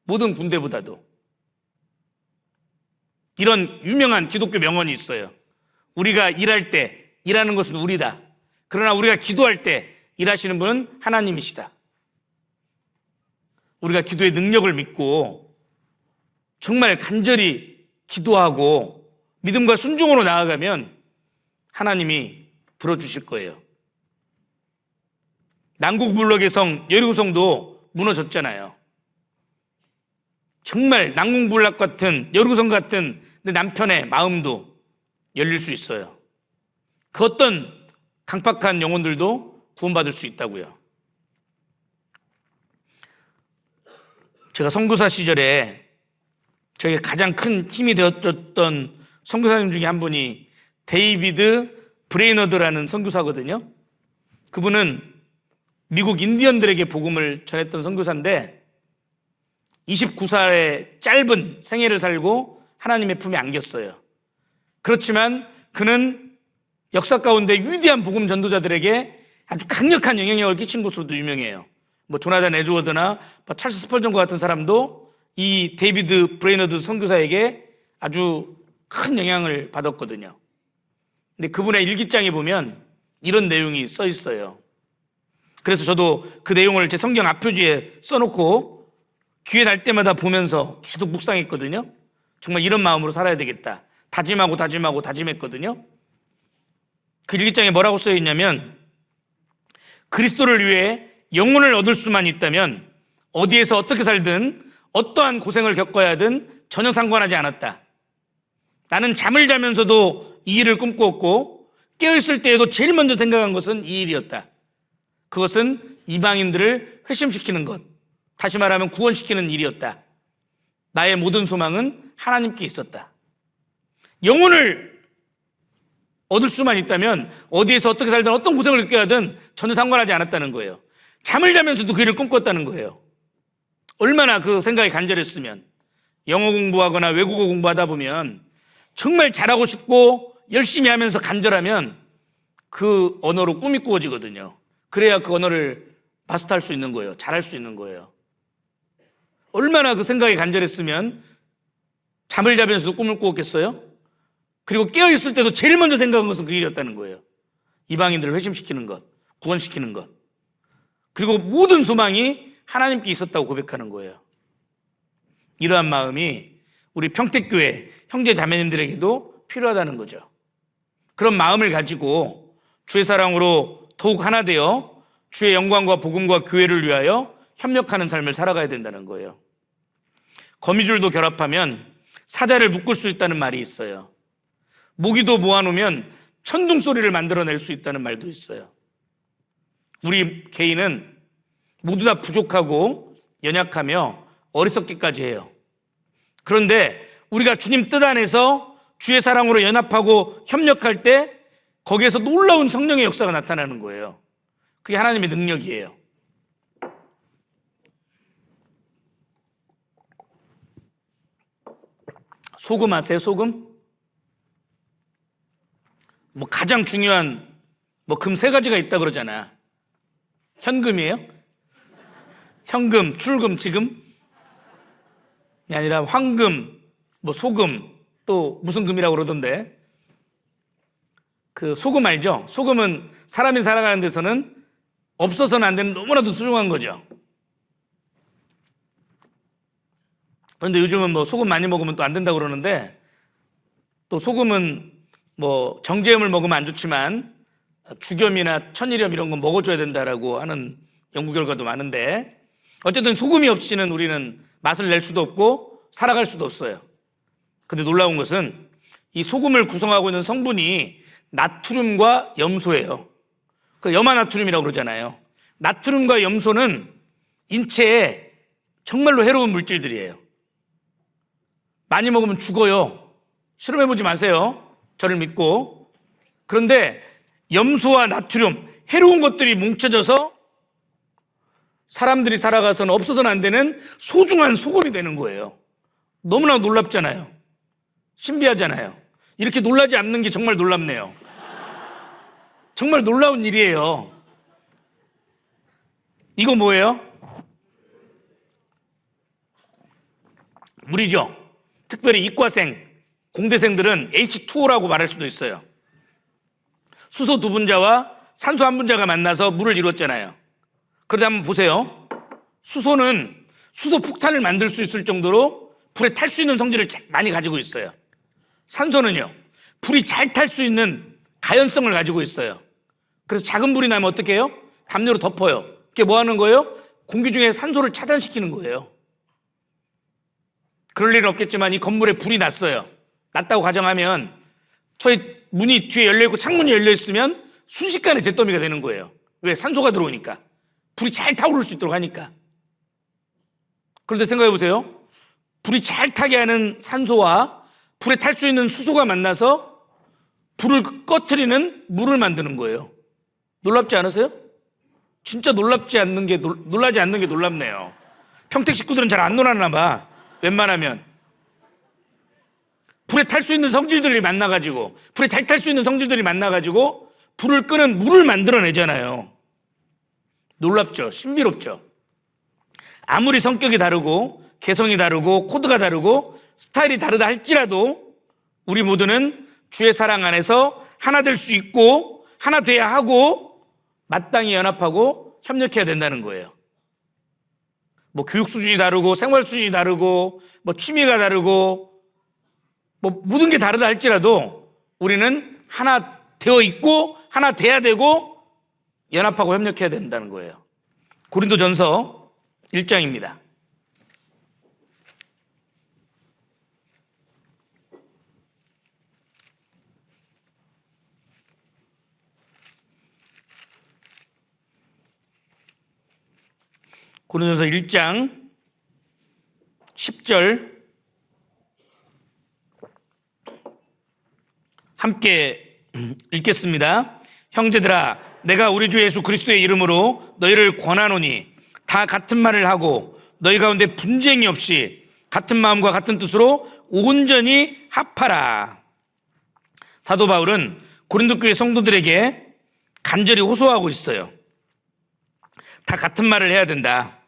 [SPEAKER 1] 모든 군대보다도. 이런 유명한 기독교 명언이 있어요. 우리가 일할 때 일하는 것은 우리다. 그러나 우리가 기도할 때 일하시는 분은 하나님이시다. 우리가 기도의 능력을 믿고 정말 간절히 기도하고 믿음과 순종으로 나아가면 하나님이 들어주실 거예요. 난국불락의 성 여리고성도 무너졌잖아요. 정말 난국불락 같은 여리고성 같은 내 남편의 마음도 열릴 수 있어요. 그 어떤 강팍한 영혼들도 구원받을 수 있다고요. 제가 선교사 시절에 저에게 가장 큰 힘이 되었던 선교사님 중에 한 분이 데이비드 브레이너드라는 선교사거든요. 그분은 미국 인디언들에게 복음을 전했던 선교사인데 29살의 짧은 생애를 살고 하나님의 품에 안겼어요. 그렇지만 그는 역사 가운데 위대한 복음 전도자들에게 아주 강력한 영향력을 끼친 것으로도 유명해요. 조나단 에드워드나 찰스 스펄전과 같은 사람도 이 데이비드 브레이너드 선교사에게 아주 큰 영향을 받았거든요. 근데 그분의 일기장에 보면 이런 내용이 써 있어요. 그래서 저도 그 내용을 제 성경 앞표지에 써놓고 기회 날 때마다 보면서 계속 묵상했거든요. 정말 이런 마음으로 살아야 되겠다. 다짐하고 다짐했거든요. 그 일기장에 뭐라고 써 있냐면, 그리스도를 위해 영혼을 얻을 수만 있다면 어디에서 어떻게 살든 어떠한 고생을 겪어야 하든 전혀 상관하지 않았다. 나는 잠을 자면서도 이 일을 꿈꾸었고 깨어있을 때에도 제일 먼저 생각한 것은 이 일이었다. 그것은 이방인들을 회심시키는 것, 다시 말하면 구원시키는 일이었다. 나의 모든 소망은 하나님께 있었다. 영혼을 얻을 수만 있다면 어디에서 어떻게 살든 어떤 고생을 겪어야 하든 전혀 상관하지 않았다는 거예요. 잠을 자면서도 그 일을 꿈꿨다는 거예요. 얼마나 그 생각이 간절했으면. 영어 공부하거나 외국어 공부하다 보면 정말 잘하고 싶고 열심히 하면서 간절하면 그 언어로 꿈이 꾸어지거든요. 그래야 그 언어를 마스터할 수 있는 거예요. 잘할 수 있는 거예요. 얼마나 그 생각이 간절했으면 잠을 자면서도 꿈을 꾸었겠어요? 그리고 깨어있을 때도 제일 먼저 생각한 것은 그 일이었다는 거예요. 이방인들을 회심시키는 것, 구원시키는 것. 그리고 모든 소망이 하나님께 있었다고 고백하는 거예요. 이러한 마음이 우리 평택교회 형제 자매님들에게도 필요하다는 거죠. 그런 마음을 가지고 주의 사랑으로 더욱 하나 되어 주의 영광과 복음과 교회를 위하여 협력하는 삶을 살아가야 된다는 거예요. 거미줄도 결합하면 사자를 묶을 수 있다는 말이 있어요. 모기도 모아놓으면 천둥 소리를 만들어낼 수 있다는 말도 있어요. 우리 개인은 모두 다 부족하고 연약하며 어리석기까지 해요. 그런데 우리가 주님 뜻 안에서 주의 사랑으로 연합하고 협력할 때 거기에서 놀라운 성령의 역사가 나타나는 거예요. 그게 하나님의 능력이에요. 소금 아세요? 소금? 가장 중요한 금 3가지가 있다 그러잖아. 현금이에요? 현금, 출금, 지금? 이 아니라 황금, 소금, 또 무슨 금이라고 그러던데. 그 소금 알죠? 소금은 사람이 살아가는 데서는 없어서는 안 되는 너무나도 소중한 거죠. 그런데 요즘은 뭐 소금 많이 먹으면 또 안 된다고 그러는데, 또 소금은 뭐 정제염을 먹으면 안 좋지만 죽염이나 천일염 이런 건 먹어줘야 된다라고 하는 연구 결과도 많은데, 어쨌든 소금이 없이는 우리는 맛을 낼 수도 없고 살아갈 수도 없어요. 근데 놀라운 것은 이 소금을 구성하고 있는 성분이 나트륨과 염소예요. 그 염화나트륨이라고 그러잖아요. 나트륨과 염소는 인체에 정말로 해로운 물질들이에요. 많이 먹으면 죽어요. 실험해보지 마세요. 저를 믿고. 그런데 염소와 나트륨, 해로운 것들이 뭉쳐져서 사람들이 살아가서는 없어서는 안 되는 소중한 소금이 되는 거예요. 너무나 놀랍잖아요. 신비하잖아요. 이렇게 놀라지 않는 게 정말 놀랍네요. 정말 놀라운 일이에요. 이거 뭐예요? 물이죠. 특별히 이과생, 공대생들은 H2O라고 말할 수도 있어요. 수소 두 분자와 산소 한 분자가 만나서 물을 이뤘잖아요. 그런데 한번 보세요. 수소는 수소 폭탄을 만들 수 있을 정도로 불에 탈 수 있는 성질을 많이 가지고 있어요. 산소는요, 불이 잘 탈 수 있는 가연성을 가지고 있어요. 그래서 작은 불이 나면 어떻게 해요? 담요로 덮어요. 그게 뭐 하는 거예요? 공기 중에 산소를 차단시키는 거예요. 그럴 일은 없겠지만 이 건물에 불이 났어요. 났다고 가정하면 저희 문이 뒤에 열려있고 창문이 열려있으면 순식간에 잿더미가 되는 거예요. 왜? 산소가 들어오니까. 불이 잘 타오를 수 있도록 하니까. 그런데 생각해 보세요. 불이 잘 타게 하는 산소와 불에 탈 수 있는 수소가 만나서 불을 꺼트리는 물을 만드는 거예요. 놀랍지 않으세요? 진짜 놀라지 않는 게 놀랍네요. 평택 식구들은 잘 안 놀았나 봐. 웬만하면. 불에 탈 수 있는 성질들이 만나가지고, 불에 잘 탈 수 있는 성질들이 만나가지고 불을 끄는 물을 만들어내잖아요. 놀랍죠? 신비롭죠? 아무리 성격이 다르고 개성이 다르고 코드가 다르고 스타일이 다르다 할지라도 우리 모두는 주의 사랑 안에서 하나 될 수 있고 하나 돼야 하고 마땅히 연합하고 협력해야 된다는 거예요. 뭐 교육 수준이 다르고 생활 수준이 다르고 뭐 취미가 다르고 뭐 모든 게 다르다 할지라도 우리는 하나 되어 있고 하나 돼야 되고 연합하고 협력해야 된다는 거예요. 고린도전서 1장입니다. 고린도전서 1장 10절 함께 읽겠습니다. 형제들아, 내가 우리 주 예수 그리스도의 이름으로 너희를 권하노니 다 같은 말을 하고 너희 가운데 분쟁이 없이 같은 마음과 같은 뜻으로 온전히 합하라. 사도 바울은 고린도 교회 성도들에게 간절히 호소하고 있어요. 다 같은 말을 해야 된다.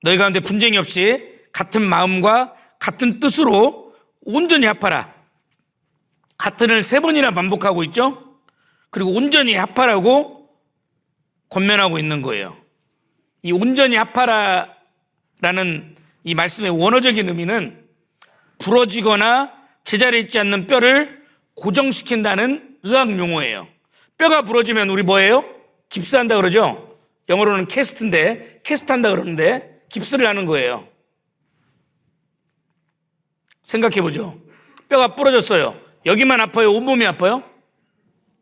[SPEAKER 1] 너희 가운데 분쟁이 없이 같은 마음과 같은 뜻으로 온전히 합하라. 같은을 3번이나 반복하고 있죠. 그리고 온전히 합하라고 권면하고 있는 거예요. 이 온전히 합하라라는 이 말씀의 원어적인 의미는 부러지거나 제자리에 있지 않는 뼈를 고정시킨다는 의학 용어예요. 뼈가 부러지면 우리 뭐예요? 깁스한다 그러죠. 영어로는 캐스트인데 캐스트한다 그러는데 깁스를 하는 거예요. 생각해보죠. 뼈가 부러졌어요. 여기만 아파요? 온몸이 아파요?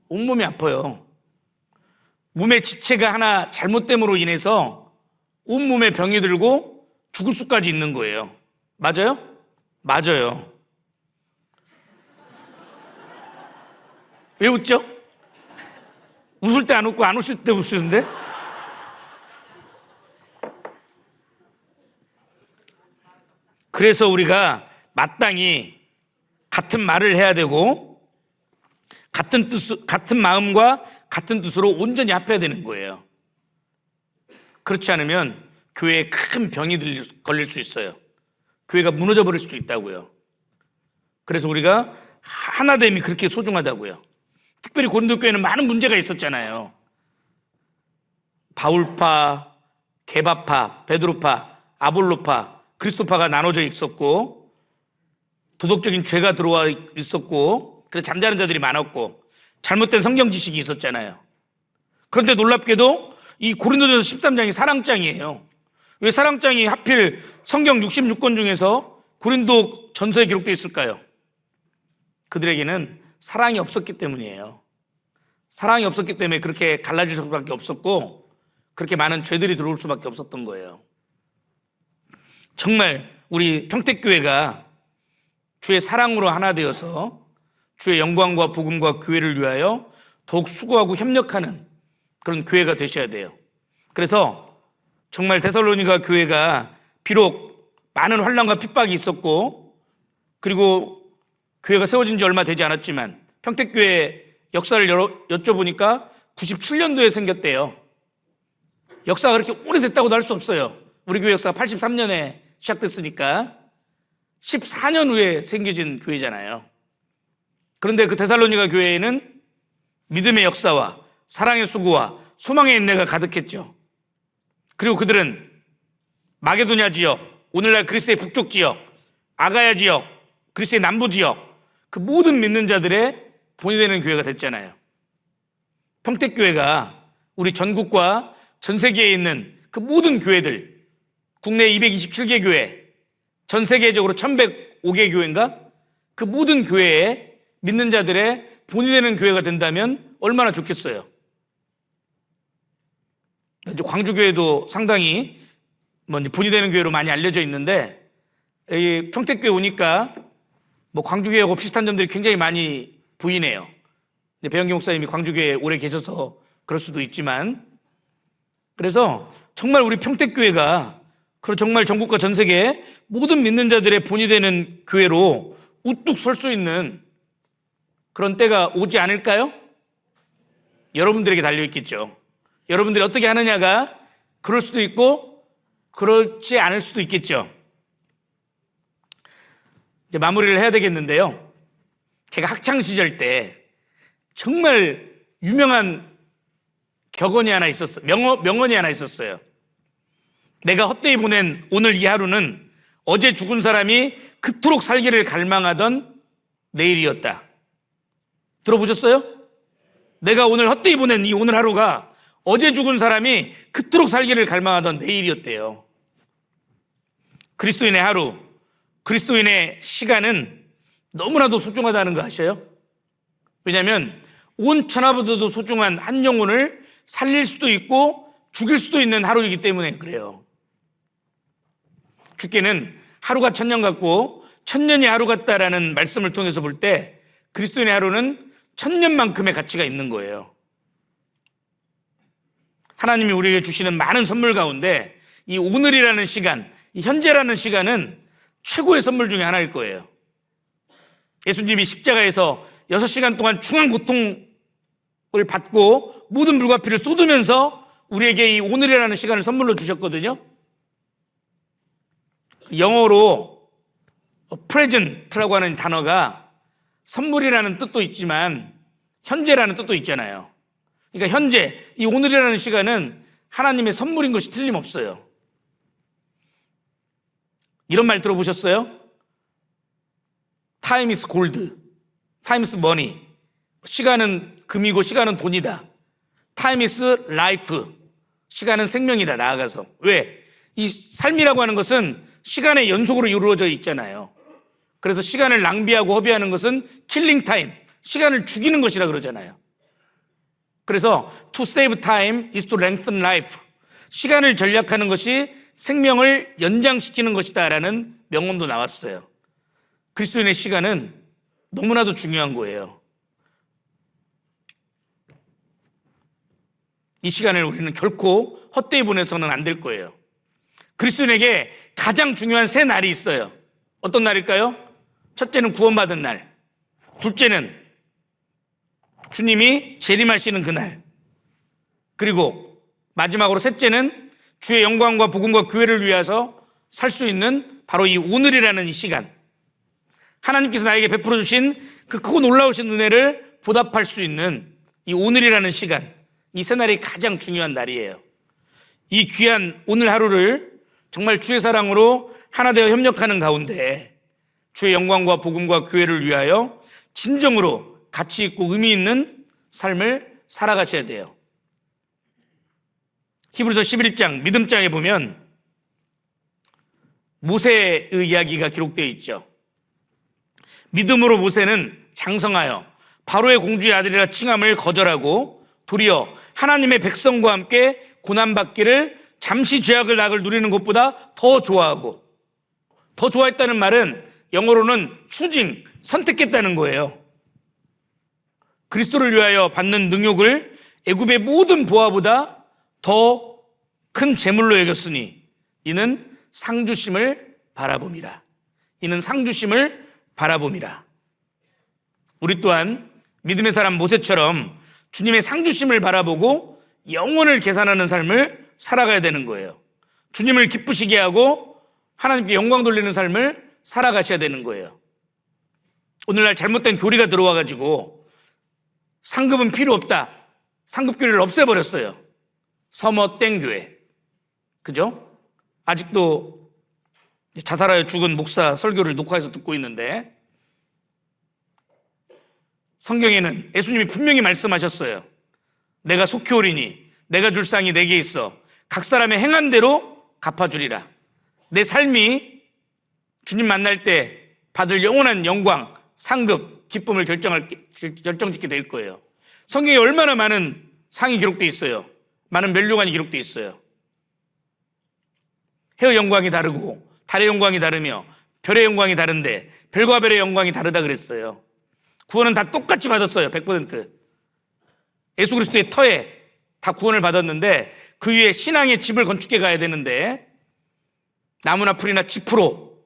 [SPEAKER 1] 온몸이 아파요. 몸의 지체가 하나 잘못됨으로 인해서 온몸에 병이 들고 죽을 수까지 있는 거예요. 맞아요? 맞아요. 왜 웃죠? 웃을 때 안 웃고 안 웃을 때 웃으는데? 그래서 우리가 마땅히 같은 말을 해야 되고 같은 마음과 같은 뜻으로 온전히 합해야 되는 거예요. 그렇지 않으면 교회에 큰 병이 걸릴 수 있어요. 교회가 무너져 버릴 수도 있다고요. 그래서 우리가 하나됨이 그렇게 소중하다고요. 특별히 고린도 교회는 많은 문제가 있었잖아요. 바울파, 게바파, 베드로파, 아볼로파, 그리스도파가 나눠져 있었고 도덕적인 죄가 들어와 있었고 그래서 잠자는 자들이 많았고 잘못된 성경 지식이 있었잖아요. 그런데 놀랍게도 이 고린도전서 13장이 사랑장이에요. 왜 사랑장이 하필 성경 66권 중에서 고린도 전서에 기록되어 있을까요? 그들에게는 사랑이 없었기 때문이에요. 사랑이 없었기 때문에 그렇게 갈라질 수밖에 없었고 그렇게 많은 죄들이 들어올 수밖에 없었던 거예요. 정말 우리 평택교회가 주의 사랑으로 하나 되어서 주의 영광과 복음과 교회를 위하여 더욱 수고하고 협력하는 그런 교회가 되셔야 돼요. 그래서 정말 데살로니가 교회가 비록 많은 환난과 핍박이 있었고 그리고 교회가 세워진 지 얼마 되지 않았지만 평택교회 역사를 여쭤보니까 97년도에 생겼대요. 역사가 그렇게 오래됐다고도 할 수 없어요. 우리 교회 역사가 83년에 시작됐으니까 14년 후에 생겨진 교회잖아요. 그런데 그 데살로니가 교회에는 믿음의 역사와 사랑의 수고와 소망의 인내가 가득했죠. 그리고 그들은 마게도냐 지역, 오늘날 그리스의 북쪽 지역, 아가야 지역, 그리스의 남부 지역 그 모든 믿는 자들의 본이 되는 교회가 됐잖아요. 평택교회가 우리 전국과 전 세계에 있는 그 모든 교회들, 국내 227개 교회, 전 세계적으로 1105개 교회인가? 그 모든 교회에 믿는 자들의 본이 되는 교회가 된다면 얼마나 좋겠어요. 광주교회도 상당히 본이 되는 교회로 많이 알려져 있는데 이 평택교회 오니까 광주교회하고 비슷한 점들이 굉장히 많이 보이네요. 배영기 목사님이 광주교회에 오래 계셔서 그럴 수도 있지만 그래서 정말 우리 평택교회가 그리고 정말 전국과 전 세계 모든 믿는 자들의 본이 되는 교회로 우뚝 설 수 있는 그런 때가 오지 않을까요? 여러분들에게 달려있겠죠. 여러분들이 어떻게 하느냐가 그럴 수도 있고 그렇지 않을 수도 있겠죠. 이제 마무리를 해야 되겠는데요. 제가 학창시절 때 정말 유명한 격언이 하나 있었어요. 명언이 하나 있었어요. 내가 헛되이 보낸 오늘 이 하루는 어제 죽은 사람이 그토록 살기를 갈망하던 내일이었다. 들어보셨어요? 내가 오늘 헛되이 보낸 이 오늘 하루가 어제 죽은 사람이 그토록 살기를 갈망하던 내일이었대요. 그리스도인의 하루, 그리스도인의 시간은 너무나도 소중하다는 거 아셔요? 왜냐하면 온 천하보다도 소중한 한 영혼을 살릴 수도 있고 죽일 수도 있는 하루이기 때문에 그래요. 주께는 하루가 천년 같고 천년이 하루 같다라는 말씀을 통해서 볼 때 그리스도인의 하루는 천년만큼의 가치가 있는 거예요. 하나님이 우리에게 주시는 많은 선물 가운데 이 오늘이라는 시간, 이 현재라는 시간은 최고의 선물 중에 하나일 거예요. 예수님이 십자가에서 6시간 동안 중한 고통을 받고 모든 물과 피를 쏟으면서 우리에게 이 오늘이라는 시간을 선물로 주셨거든요. 영어로 present라고 하는 단어가 선물이라는 뜻도 있지만 현재라는 뜻도 있잖아요. 그러니까 현재, 이 오늘이라는 시간은 하나님의 선물인 것이 틀림없어요. 이런 말 들어보셨어요? Time is gold, time is money. 시간은 금이고 시간은 돈이다. Time is life, 시간은 생명이다. 나아가서 왜? 이 삶이라고 하는 것은 시간의 연속으로 이루어져 있잖아요. 그래서 시간을 낭비하고 허비하는 것은 killing time, 시간을 죽이는 것이라 그러잖아요. 그래서 to save time is to lengthen life, 시간을 절약하는 것이 생명을 연장시키는 것이다 라는 명언도 나왔어요. 그리스도인의 시간은 너무나도 중요한 거예요. 이 시간을 우리는 결코 헛되이 보내서는 안 될 거예요. 그리스도인에게 가장 중요한 세 날이 있어요. 어떤 날일까요? 첫째는 구원받은 날, 둘째는 주님이 재림하시는 그날, 그리고 마지막으로 셋째는 주의 영광과 복음과 교회를 위해서 살 수 있는 바로 이 오늘이라는 이 시간, 하나님께서 나에게 베풀어 주신 그 크고 놀라우신 은혜를 보답할 수 있는 이 오늘이라는 시간, 이 세 날이 가장 중요한 날이에요. 이 귀한 오늘 하루를 정말 주의 사랑으로 하나 되어 협력하는 가운데 주의 영광과 복음과 교회를 위하여 진정으로 가치 있고 의미 있는 삶을 살아가셔야 돼요. 히브리서 11장 믿음장에 보면 모세의 이야기가 기록되어 있죠. 믿음으로 모세는 장성하여 바로의 공주의 아들이라 칭함을 거절하고 도리어 하나님의 백성과 함께 고난받기를 잠시 죄악을 낙을 누리는 것보다 더 좋아하고, 더 좋아했다는 말은 영어로는 choosing, 선택했다는 거예요. 그리스도를 위하여 받는 능욕을 애굽의 모든 보화보다 더 큰 재물로 여겼으니 이는 상주심을 바라봄이라. 이는 상주심을 바라봄이라. 우리 또한 믿음의 사람 모세처럼 주님의 상주심을 바라보고 영혼을 계산하는 삶을 살아가야 되는 거예요. 주님을 기쁘시게 하고 하나님께 영광 돌리는 삶을 살아가셔야 되는 거예요. 오늘날 잘못된 교리가 들어와가지고 상급은 필요 없다, 상급 교리를 없애버렸어요. 서머땡 교회, 그죠? 아직도 자살하여 죽은 목사 설교를 녹화해서 듣고 있는데, 성경에는 예수님이 분명히 말씀하셨어요. 내가 속히 오리니 내가 줄 상이 내게 있어 각 사람의 행한 대로 갚아주리라. 내 삶이 주님 만날 때 받을 영원한 영광, 상급, 기쁨을 결정짓게 될 거예요. 성경에 얼마나 많은 상이 기록되어 있어요. 많은 멸류관이 기록되어 있어요. 해의 영광이 다르고 달의 영광이 다르며 별의 영광이 다른데 별과 별의 영광이 다르다 그랬어요. 구원은 다 똑같이 받았어요. 100%. 예수 그리스도의 터에 다 구원을 받았는데 그 위에 신앙의 집을 건축해 가야 되는데 나무나 풀이나 짚으로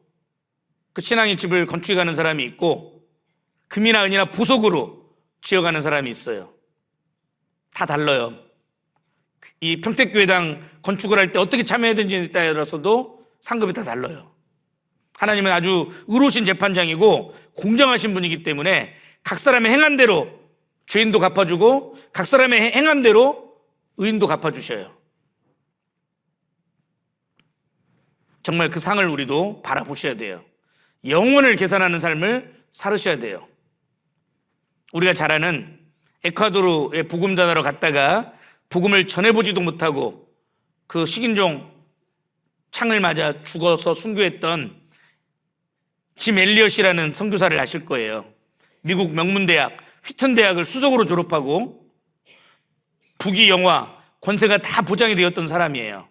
[SPEAKER 1] 그 신앙의 집을 건축해 가는 사람이 있고 금이나 은이나 보석으로 지어가는 사람이 있어요. 다 달라요. 이 평택교회당 건축을 할 때 어떻게 참여해야 되는지에 따라서도 상급이 다 달라요. 하나님은 아주 의로우신 재판장이고 공정하신 분이기 때문에 각 사람의 행한 대로 죄인도 갚아주고 각 사람의 행한 대로 의인도 갚아주셔요. 정말 그 상을 우리도 바라보셔야 돼요. 영혼을 계산하는 삶을 살으셔야 돼요. 우리가 잘 아는 에콰도르에 복음 전하러 갔다가 복음을 전해보지도 못하고 그 식인종 창을 맞아 죽어서 순교했던 짐 엘리엇이라는 선교사를 아실 거예요. 미국 명문대학 휘튼 대학을 수석으로 졸업하고 부귀 영화 권세가 다 보장이 되었던 사람이에요.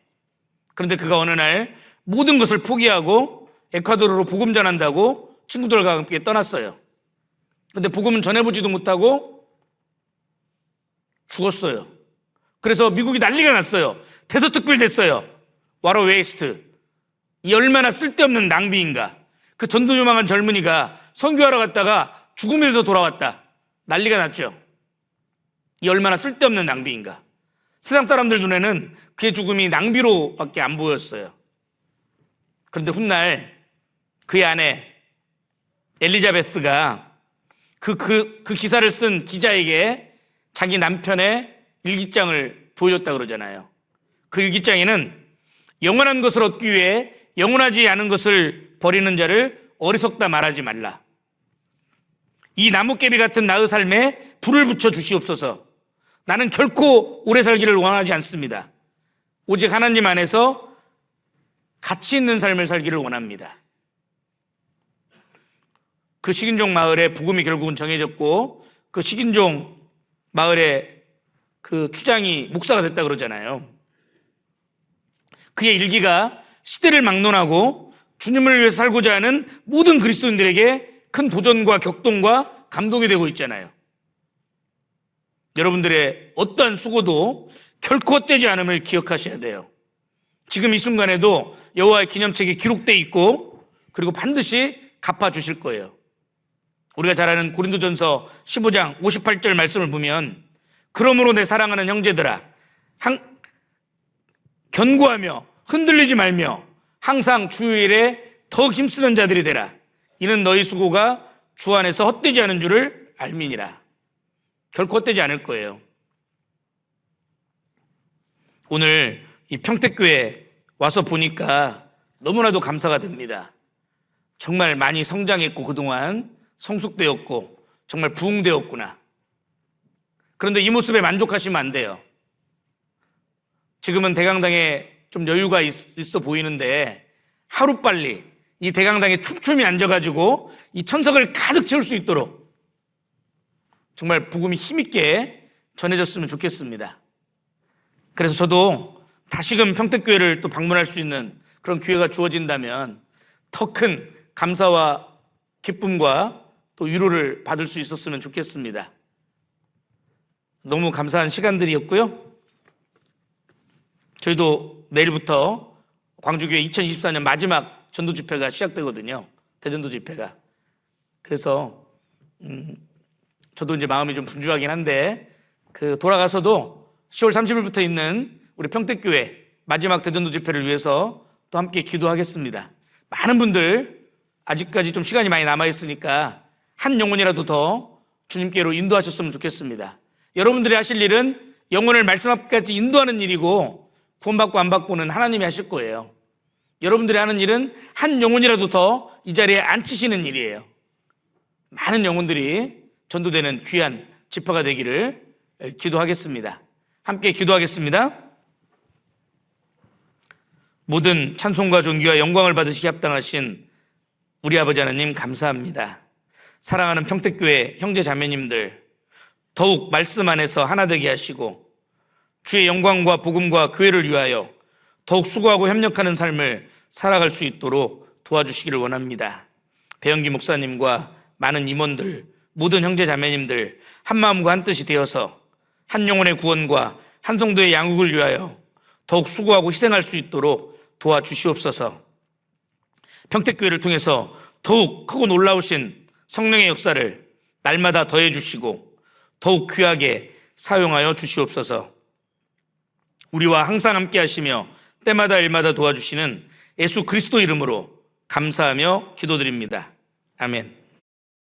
[SPEAKER 1] 그런데 그가 어느 날 모든 것을 포기하고 에콰도르로 복음 전한다고 친구들과 함께 떠났어요. 그런데 복음은 전해보지도 못하고 죽었어요. 그래서 미국이 난리가 났어요. 대서특필됐어요. 와로 웨이스트. 이 얼마나 쓸데없는 낭비인가. 그 전도유망한 젊은이가 선교하러 갔다가 죽음에서 돌아왔다. 난리가 났죠. 이 얼마나 쓸데없는 낭비인가. 세상 사람들 눈에는 그의 죽음이 낭비로밖에 안 보였어요. 그런데 훗날 그의 아내 엘리자베스가 그 기사를 쓴 기자에게 자기 남편의 일기장을 보여줬다 그러잖아요. 그 일기장에는 영원한 것을 얻기 위해 영원하지 않은 것을 버리는 자를 어리석다 말하지 말라. 이 나뭇개비 같은 나의 삶에 불을 붙여 주시옵소서. 나는 결코 오래 살기를 원하지 않습니다. 오직 하나님 안에서 가치 있는 삶을 살기를 원합니다. 그 식인종 마을에 복음이 결국은 정해졌고 그 식인종 마을에 그 추장이 목사가 됐다 그러잖아요. 그의 일기가 시대를 막론하고 주님을 위해서 살고자 하는 모든 그리스도인들에게 큰 도전과 격동과 감동이 되고 있잖아요. 여러분들의 어떠한 수고도 결코 헛되지 않음을 기억하셔야 돼요. 지금 이 순간에도 여호와의 기념책이 기록되어 있고 그리고 반드시 갚아주실 거예요. 우리가 잘 아는 고린도전서 15장 58절 말씀을 보면 그러므로 내 사랑하는 형제들아 견고하며 흔들리지 말며 항상 주일에 더 힘쓰는 자들이 되라. 이는 너희 수고가 주 안에서 헛되지 않은 줄을 알미니라. 결코 헛되지 않을 거예요. 오늘 이 평택교회 와서 보니까 너무나도 감사가 됩니다. 정말 많이 성장했고 그동안 성숙되었고 정말 부흥되었구나. 그런데 이 모습에 만족하시면 안 돼요. 지금은 대강당에 좀 여유가 있어 보이는데 하루빨리 이 대강당에 촘촘히 앉아가지고 이 천석을 가득 채울 수 있도록 정말 복음이 힘있게 전해졌으면 좋겠습니다. 그래서 저도 다시금 평택교회를 또 방문할 수 있는 그런 기회가 주어진다면 더 큰 감사와 기쁨과 또 위로를 받을 수 있었으면 좋겠습니다. 너무 감사한 시간들이었고요. 저희도 내일부터 광주교회 2024년 마지막 전도 집회가 시작되거든요. 대전도 집회가. 그래서 저도 이제 마음이 좀 분주하긴 한데 돌아가서도 10월 30일부터 있는 우리 평택교회 마지막 대전도 집회를 위해서 또 함께 기도하겠습니다. 많은 분들 아직까지 좀 시간이 많이 남아있으니까 한 영혼이라도 더 주님께로 인도하셨으면 좋겠습니다. 여러분들이 하실 일은 영혼을 말씀 앞까지 인도하는 일이고 구원받고 안 받고는 하나님이 하실 거예요. 여러분들이 하는 일은 한 영혼이라도 더 이 자리에 앉히시는 일이에요. 많은 영혼들이 전도되는 귀한 집회가 되기를 기도하겠습니다. 함께 기도하겠습니다. 모든 찬송과 존귀와 영광을 받으시기 합당하신 우리 아버지 하나님 감사합니다. 사랑하는 평택교회 형제 자매님들 더욱 말씀 안에서 하나 되게 하시고 주의 영광과 복음과 교회를 위하여 더욱 수고하고 협력하는 삶을 살아갈 수 있도록 도와주시기를 원합니다. 배영기 목사님과 많은 임원들, 모든 형제 자매님들 한 마음과 한 뜻이 되어서 한 영혼의 구원과 한 성도의 양육을 위하여 더욱 수고하고 희생할 수 있도록 도와주시옵소서. 평택교회를 통해서 더욱 크고 놀라우신 성령의 역사를 날마다 더해 주시고 더욱 귀하게 사용하여 주시옵소서. 우리와 항상 함께 하시며 때마다 일마다 도와주시는 예수 그리스도 이름으로 감사하며 기도드립니다. 아멘.